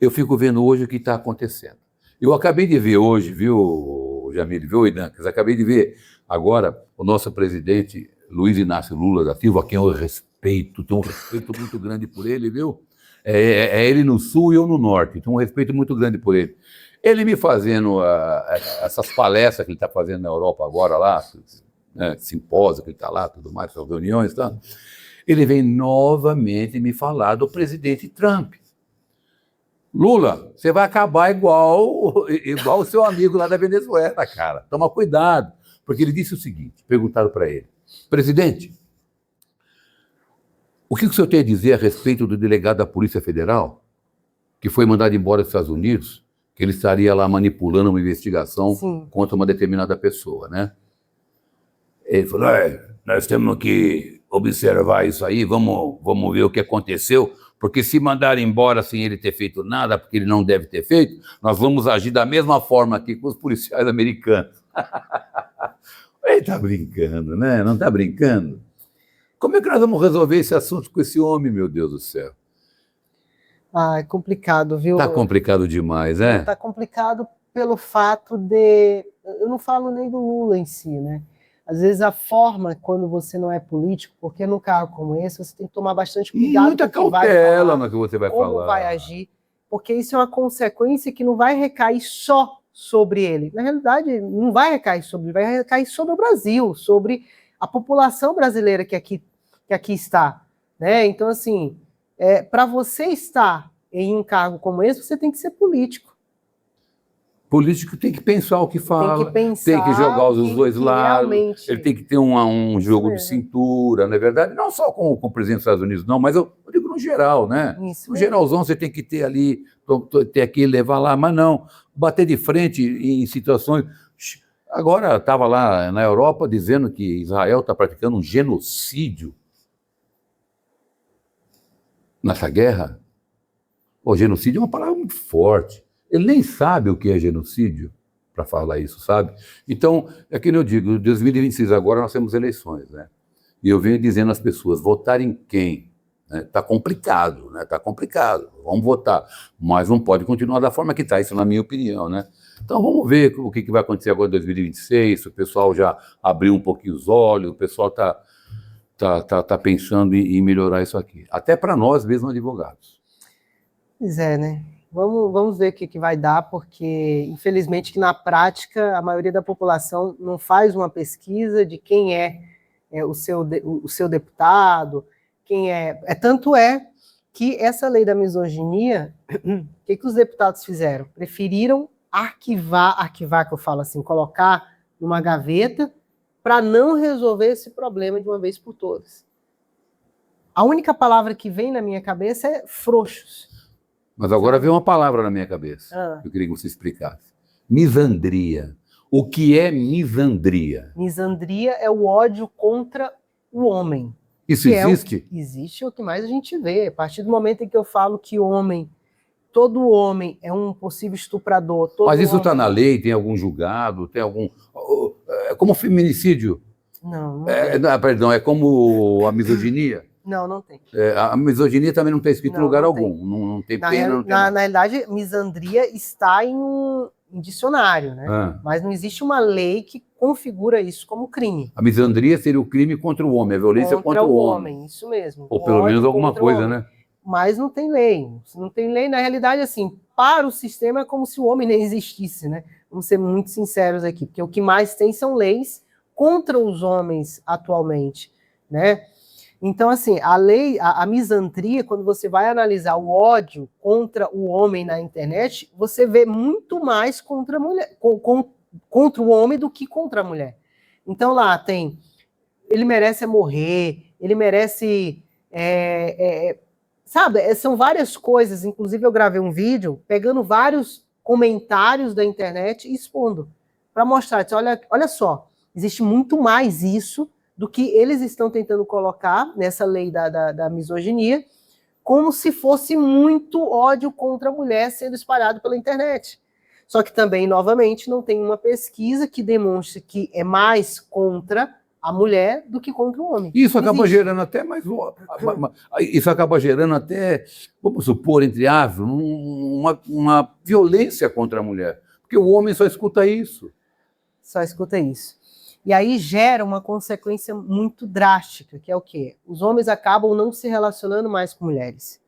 eu fico vendo hoje o que está acontecendo. Eu acabei de ver hoje, viu, Jamile, viu, Idancas? Acabei de ver agora o nosso presidente Luiz Inácio Lula da Silva, a quem eu tenho um respeito muito grande por ele, viu? É ele no sul e eu no norte, tenho um respeito muito grande por ele. Ele me fazendo essas palestras que ele está fazendo na Europa agora lá, né, simpósio que ele está lá, tudo mais, essas reuniões, tá? Ele vem novamente me falar do presidente Trump. Lula, você vai acabar igual o seu amigo lá da Venezuela, cara. Toma cuidado. Porque ele disse o seguinte, perguntaram para ele, presidente, o que o senhor tem a dizer a respeito do delegado da Polícia Federal, que foi mandado embora dos Estados Unidos, que ele estaria lá manipulando uma investigação Sim. contra uma determinada pessoa, né? Ele falou, nós temos que observar isso aí, vamos ver o que aconteceu, porque se mandar embora sem ele ter feito nada, porque ele não deve ter feito, nós vamos agir da mesma forma aqui com os policiais americanos. Ele está brincando, né? Não está brincando? Como é que nós vamos resolver esse assunto com esse homem, meu Deus do céu? Ah, é complicado, viu? Está complicado demais, é? Está complicado pelo fato de... Eu não falo nem do Lula em si, né? Às vezes a forma, quando você não é político, porque num cargo como esse, você tem que tomar bastante cuidado muita com o que vai cautela falar, no que você vai como falar. vai agir, porque isso é uma consequência que não vai recair só sobre ele. Na realidade, não vai recair sobre ele, vai recair sobre o Brasil, sobre a população brasileira que aqui está, né? Então, assim, para você estar em um cargo como esse, você tem que ser político. Político tem que pensar o que fala, Tem que pensar, tem que jogar os dois lados, realmente... ele tem que ter um jogo de cintura, não é verdade? Não só com o presidente dos Estados Unidos, não, mas eu digo no geral, né? Isso No mesmo. geralzão você tem que ter ali, ter aqui, levar lá, mas não, bater de frente em situações... Agora estava lá na Europa dizendo que Israel está praticando um genocídio nessa guerra. O genocídio é uma palavra muito forte. Ele nem sabe o que é genocídio para falar isso, sabe? Então, é que eu digo, em 2026 agora nós temos eleições, né? E eu venho dizendo às pessoas, votar em quem? Está complicado, né? Está complicado. Vamos votar, mas não pode continuar da forma que está, isso na minha opinião, né? Então vamos ver o que vai acontecer agora em 2026, se o pessoal já abriu um pouquinho os olhos, o pessoal tá pensando em melhorar isso aqui. Até para nós mesmos advogados. Pois é, né? Vamos ver o que vai dar, porque, infelizmente, que na prática, a maioria da população não faz uma pesquisa de quem é o seu deputado, quem é... Tanto é que essa lei da misoginia, o que os deputados fizeram? Preferiram arquivar que eu falo assim, colocar numa gaveta para não resolver esse problema de uma vez por todas. A única palavra que vem na minha cabeça é frouxos. Mas agora veio uma palavra na minha cabeça, que eu queria que você explicasse. Misandria. O que é misandria? Misandria é o ódio contra o homem. Isso existe? Existe, é o que mais a gente vê. A partir do momento em que eu falo que todo homem é um possível estuprador. Mas isso está na lei? Tem algum julgado? Tem algum... É como feminicídio? Não perdão, é como a misoginia? Não tem. A misoginia também não está escrito em lugar algum. Não tem pena. Na realidade, misandria está em dicionário, né? Mas não existe uma lei que configura isso como crime. A misandria seria o crime contra o homem, a violência contra o homem. Isso mesmo. Ou pelo menos alguma coisa, né? Mas não tem lei. Não tem lei, na realidade, assim, para o sistema é como se o homem nem existisse, né? Vamos ser muito sinceros aqui, porque o que mais tem são leis contra os homens atualmente, né? Então, assim, a misandria, quando você vai analisar o ódio contra o homem na internet, você vê muito mais contra a mulher, contra o homem do que contra a mulher. Então lá tem, ele merece morrer, ele merece... sabe, são várias coisas, inclusive eu gravei um vídeo pegando vários comentários da internet e expondo, para mostrar, olha só, existe muito mais isso do que eles estão tentando colocar nessa lei da misoginia, como se fosse muito ódio contra a mulher sendo espalhado pela internet. Só que também, novamente, não tem uma pesquisa que demonstre que é mais contra a mulher do que contra o homem. Isso acaba gerando até mais... Isso acaba gerando até, vamos supor, entre aspas, uma violência contra a mulher. Porque o homem só escuta isso. Só escuta isso. E aí gera uma consequência muito drástica, que é o quê? Os homens acabam não se relacionando mais com mulheres.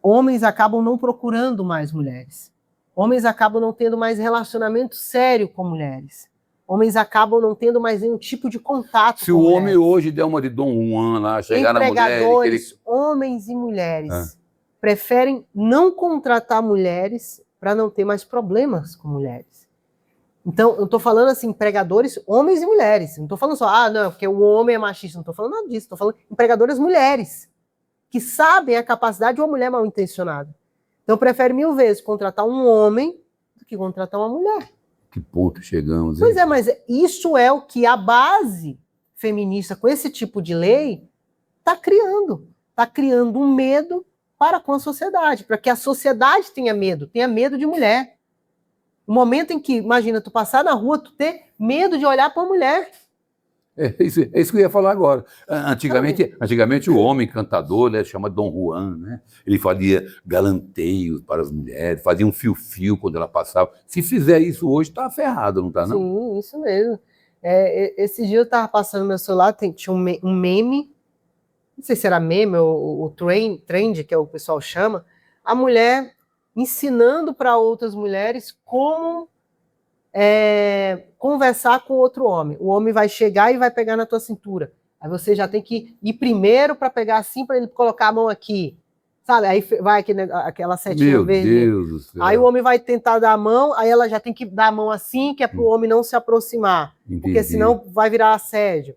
Homens acabam não procurando mais mulheres. Homens acabam não tendo mais relacionamento sério com mulheres. Homens acabam não tendo mais nenhum tipo de contato Se com o mulheres. homem hoje der uma de Dom Juan lá, chegar na mulher... Empregadores, homens e mulheres, preferem não contratar mulheres para não ter mais problemas com mulheres. Então, eu estou falando assim, empregadores, homens e mulheres. Não estou falando só, não, porque o homem é machista. Não estou falando nada disso. Estou falando empregadoras mulheres, que sabem a capacidade de uma mulher mal intencionada. Então, prefere 1000 vezes contratar um homem do que contratar uma mulher. Que ponto chegamos, hein? Pois é, mas isso é o que a base feminista, com esse tipo de lei, está criando. Está criando um medo para com a sociedade, para que a sociedade tenha medo de mulher. O momento em que, imagina, tu passar na rua, tu ter medo de olhar para uma mulher. É isso que eu ia falar agora. Antigamente o homem cantador, né, chama Dom Juan, né? Ele fazia galanteios para as mulheres, fazia um fio-fio quando ela passava. Se fizer isso hoje, tá ferrado, não tá, não? Sim, isso mesmo. Esse dia eu estava passando no meu celular, tinha um meme, não sei se era meme ou o trend, que é o pessoal chama, a mulher ensinando para outras mulheres como conversar com outro homem. O homem vai chegar e vai pegar na tua cintura. Aí você já tem que ir primeiro para pegar assim, para ele colocar a mão aqui. Sabe? Aí vai aquela setinha Meu verde. Deus do céu. Aí o homem vai tentar dar a mão, aí ela já tem que dar a mão assim, que é para o homem não se aproximar. Entendi. Porque senão vai virar assédio.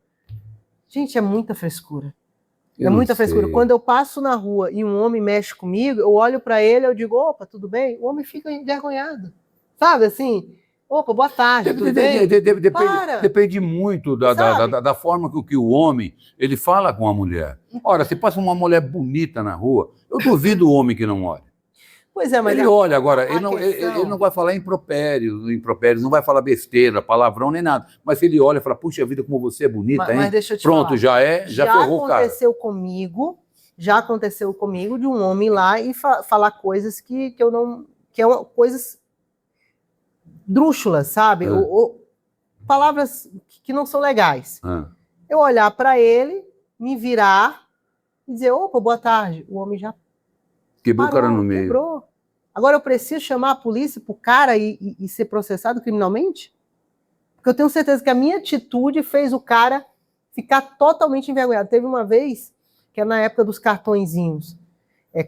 Gente, é muita frescura. Eu É não muita frescura. sei. Quando eu passo na rua e um homem mexe comigo, eu olho para ele, eu digo, opa, tudo bem? O homem fica envergonhado. Sabe assim? Opa, boa tarde, tudo bem? Depende muito da forma que o homem ele fala com a mulher. Ora, se passa uma mulher bonita na rua, eu duvido o homem que não olha. Pois é, mas ele olha agora, ele não vai falar impropérios, não vai falar besteira, palavrão, nem nada. Mas se ele olha e fala, puxa vida, como você é bonita, hein? Mas deixa eu te Pronto, falar. já ferrou o cara. Já aconteceu comigo de um homem lá e falar coisas que eu não... coisas drúxulas, sabe? Palavras que não são legais. Eu olhar para ele, me virar e dizer, opa, boa tarde. O homem já quebrou o cara no meio. Quebrou. Agora eu preciso chamar a polícia pro cara e ser processado criminalmente? Porque eu tenho certeza que a minha atitude fez o cara ficar totalmente envergonhado. Teve uma vez, que é na época dos cartõezinhos,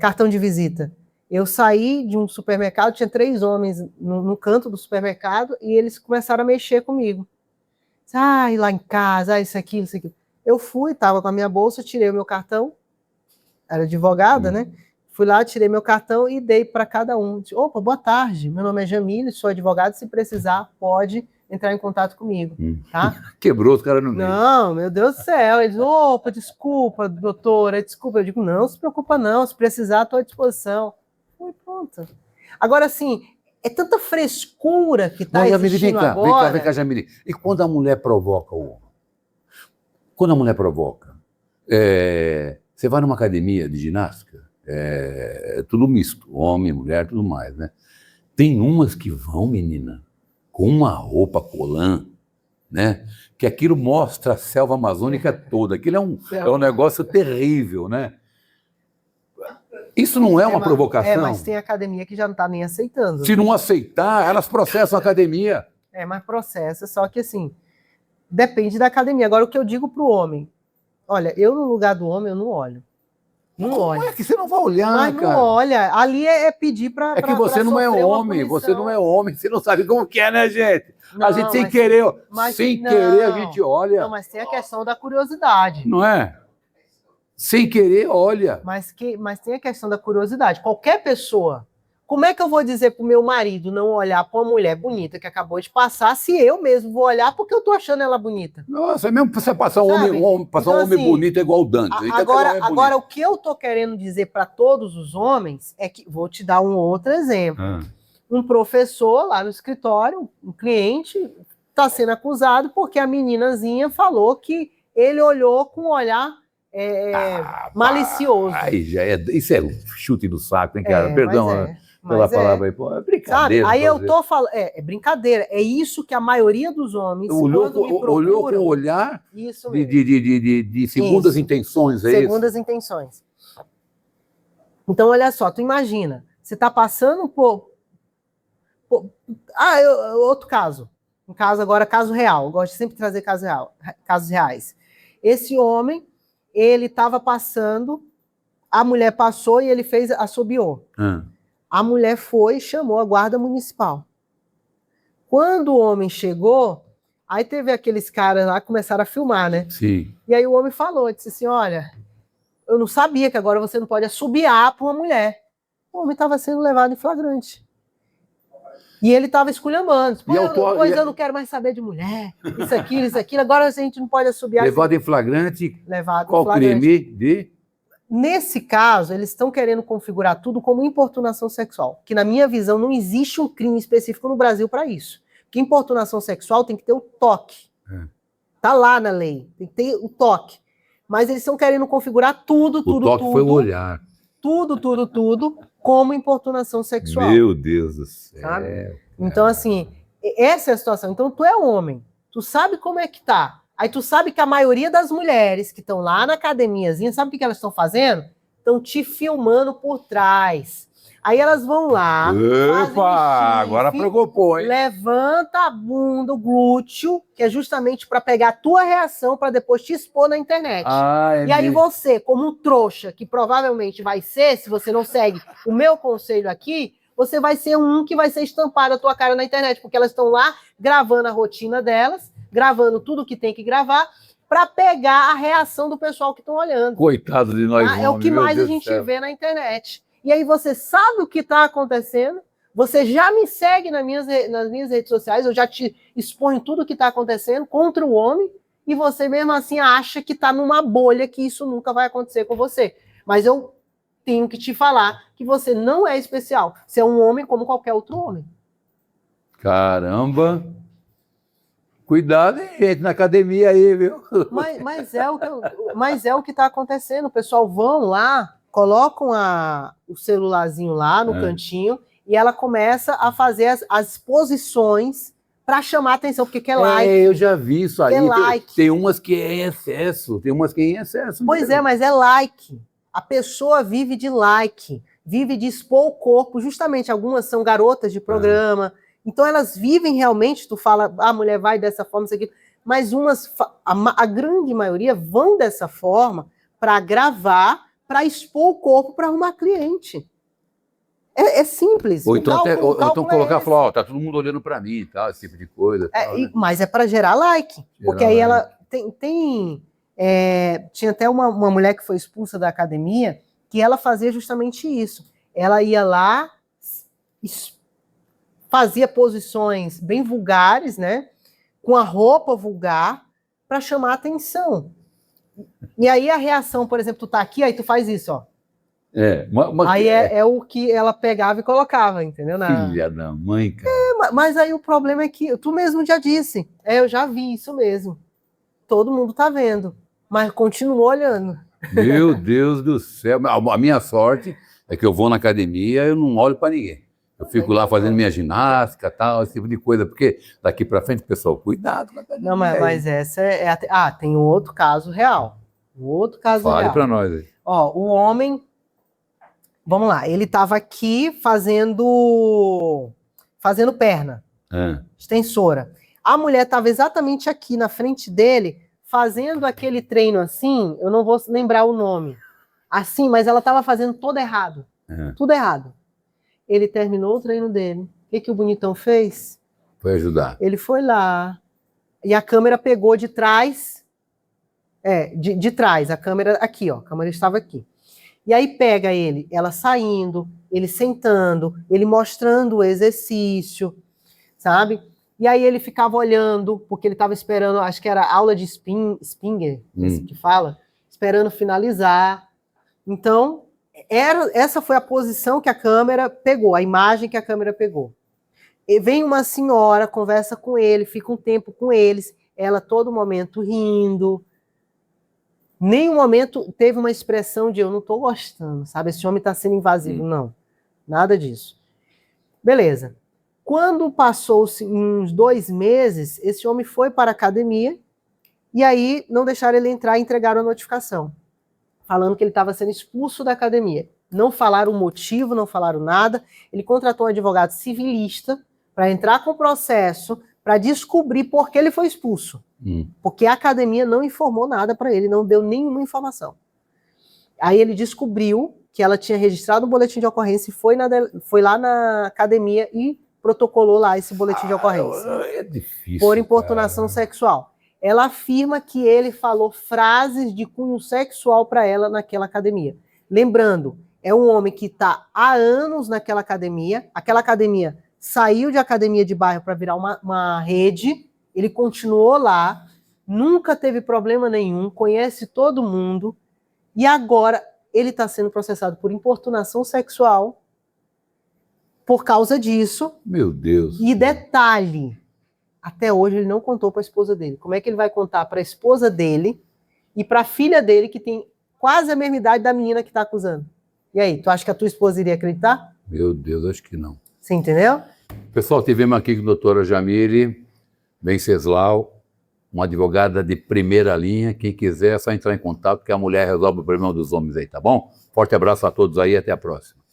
cartão de visita. Eu saí de um supermercado, tinha 3 homens no canto do supermercado e eles começaram a mexer comigo. Ir lá em casa, isso aqui, isso aqui. Eu fui, estava com a minha bolsa, tirei o meu cartão, era advogada, né? Fui lá, tirei meu cartão e dei para cada um. Disse, opa, boa tarde, meu nome é Jamile, sou advogado, se precisar, pode entrar em contato comigo, tá? Quebrou os caras no meio. Não, meu Deus do céu. Eles, opa, desculpa, doutora, desculpa. Eu digo, não se preocupa não, se precisar, estou à disposição. Foi pronto. Agora, assim, é tanta frescura que está existindo agora. Vem cá, Jamile. E quando a mulher provoca o homem? Quando a mulher provoca, você vai numa academia de ginástica, tudo misto, homem, mulher, tudo mais, né? Tem umas que vão, menina, com uma roupa colã, né? Que aquilo mostra a selva amazônica toda. Aquilo é um negócio terrível, né? Isso não é uma provocação? Mas tem academia que já não está nem aceitando. Se não aceitar, elas processam a academia. Mas processa, só que assim, depende da academia. Agora, o que eu digo para o homem, olha, eu no lugar do homem, eu não olho. Não olha. Como é que você não vai olhar, mas cara? Não olha. Ali é pedir para. É que você não é homem, você não é homem, você não sabe como que é, né, gente? Não, a gente sem querer, a gente olha. Não, mas tem a questão da curiosidade. Não é? Sem querer, olha. Mas tem a questão da curiosidade. Qualquer pessoa. Como é que eu vou dizer pro meu marido não olhar para uma mulher bonita que acabou de passar, se eu mesmo vou olhar porque eu tô achando ela bonita? Nossa, mesmo você passar um homem bonito é igual o Dante. Agora, o que eu tô querendo dizer para todos os homens é que, vou te dar um outro exemplo. Um professor lá no escritório, um cliente, está sendo acusado porque a meninazinha falou que ele olhou com um olhar malicioso. Isso é chute no saco, hein, cara? Perdão. pela palavra aí. Pô, é brincadeira. Sabe? Aí eu tô falando, é brincadeira. É isso que a maioria dos homens, olhou quando me procuram... Olhou com o olhar isso de segundas isso. intenções, é segundas isso? intenções. Então, olha só, tu imagina, você tá passando por... outro caso. Um caso agora, caso real. Eu gosto de sempre trazer casos reais. Esse homem, ele estava passando, a mulher passou e ele fez, assobiou. A mulher foi e chamou a guarda municipal. Quando o homem chegou, aí teve aqueles caras lá que começaram a filmar, né? Sim. E aí o homem falou, disse assim, olha, eu não sabia que agora você não pode assobiar para uma mulher. O homem estava sendo levado em flagrante. E ele estava esculhambando. Eu não quero mais saber de mulher, isso, aquilo. Agora a gente não pode assobiar. Levado em flagrante. Levado qual em flagrante. Crime de... Nesse caso, eles estão querendo configurar tudo como importunação sexual, que na minha visão não existe um crime específico no Brasil para isso. Porque importunação sexual tem que ter o toque. Tá lá na lei, tem que ter o toque. Mas eles estão querendo configurar tudo. O toque foi o olhar. Tudo como importunação sexual. Meu Deus do céu. Sabe? Então, assim, essa é a situação. Então, tu é homem, tu sabe como é que tá. Aí tu sabe que a maioria das mulheres que estão lá na academiazinha, sabe o que elas estão fazendo? Estão te filmando por trás. Aí elas vão lá, agora preocupou, hein? Levanta a bunda, o glúteo, que é justamente para pegar a tua reação para depois te expor na internet. E aí você, como um trouxa, que provavelmente vai ser, se você não segue o meu conselho aqui, você vai ser um que vai ser estampado a tua cara na internet, porque elas estão lá gravando a rotina delas, gravando tudo que tem que gravar, para pegar a reação do pessoal que estão olhando. Coitado de nós, é o que mais a gente vê na internet. E aí você sabe o que está acontecendo, você já me segue nas minhas redes sociais, eu já te exponho tudo o que está acontecendo contra o homem, e você mesmo assim acha que está numa bolha, que isso nunca vai acontecer com você. Mas eu tenho que te falar que você não é especial. Você é um homem como qualquer outro homem. Caramba! Cuidado, hein, gente, na academia aí, viu? Mas é o que está acontecendo. O pessoal vão lá, colocam o celularzinho lá no cantinho e ela começa a fazer as posições para chamar a atenção, porque quer like. Eu já vi isso aí. Like. Tem umas que é em excesso, Pois mesmo. Mas é like. A pessoa vive de like, vive de expor o corpo. Justamente, algumas são garotas de programa. Então elas vivem realmente, tu fala, a mulher vai dessa forma, isso aqui. Mas a grande maioria vão dessa forma para gravar, para expor o corpo para arrumar cliente. É simples. Ou então, colocar, falar, tá todo mundo olhando para mim, tal, esse tipo de coisa. Né? Mas é para gerar like. Porque aí ela tinha até uma mulher que foi expulsa da academia, que ela fazia justamente isso. Ela ia lá, fazia posições bem vulgares, né? Com a roupa vulgar, para chamar a atenção. E aí a reação, por exemplo, tu tá aqui, aí tu faz isso, ó. Aí é o que ela pegava e colocava, entendeu? Filha da mãe, cara. Mas aí o problema é que, tu mesmo já disse, eu já vi isso mesmo. Todo mundo tá vendo, mas continuou olhando. Meu Deus do céu. A minha sorte é que eu vou na academia, eu não olho para ninguém. Eu fico lá fazendo minha ginástica, tal, esse tipo de coisa, porque daqui para frente, pessoal, cuidado com a academia. Não, mas essa tem um outro caso real. Fale para nós aí. Ó, o homem, vamos lá, ele estava aqui fazendo perna, extensora. A mulher estava exatamente aqui na frente dele, fazendo aquele treino assim, eu não vou lembrar o nome, assim, mas ela estava fazendo tudo errado. Tudo errado. Ele terminou o treino dele. O que o bonitão fez? Foi ajudar. Ele foi lá, e a câmera pegou de trás, de trás, a câmera aqui, ó, a câmera estava aqui. E aí pega ela saindo, ele sentando, ele mostrando o exercício, sabe? E aí ele ficava olhando, porque ele estava esperando, acho que era aula de Spinger, que fala, esperando finalizar. Então, essa foi a posição que a câmera pegou, a imagem que a câmera pegou. E vem uma senhora, conversa com ele, fica um tempo com eles, ela todo momento rindo. Nenhum momento teve uma expressão de eu não estou gostando, sabe? Esse homem está sendo invasivo. Não, nada disso. Beleza. Quando passou-se uns 2 meses, esse homem foi para a academia e aí não deixaram ele entrar e entregaram a notificação, falando que ele estava sendo expulso da academia. Não falaram o motivo, não falaram nada. Ele contratou um advogado civilista para entrar com o processo, para descobrir por que ele foi expulso. Porque a academia não informou nada para ele, não deu nenhuma informação. Aí ele descobriu que ela tinha registrado um boletim de ocorrência e foi lá na academia e protocolou lá esse boletim de ocorrência. É difícil, por importunação sexual. Ela afirma que ele falou frases de cunho sexual para ela naquela academia. Lembrando, é um homem que está há anos naquela academia saiu de academia de bairro para virar uma rede, ele continuou lá, nunca teve problema nenhum, conhece todo mundo, e agora ele está sendo processado por importunação sexual por causa disso. Meu Deus. E detalhe, até hoje ele não contou para a esposa dele. Como é que ele vai contar para a esposa dele e para a filha dele, que tem quase a mesma idade da menina que está acusando? E aí, tu acha que a tua esposa iria acreditar? Meu Deus, acho que não. Você entendeu? Pessoal, tivemos aqui com a doutora Jamile Venceslau, uma advogada de primeira linha. Quem quiser é só entrar em contato, que a mulher resolve o problema dos homens aí, tá bom? Forte abraço a todos aí e até a próxima.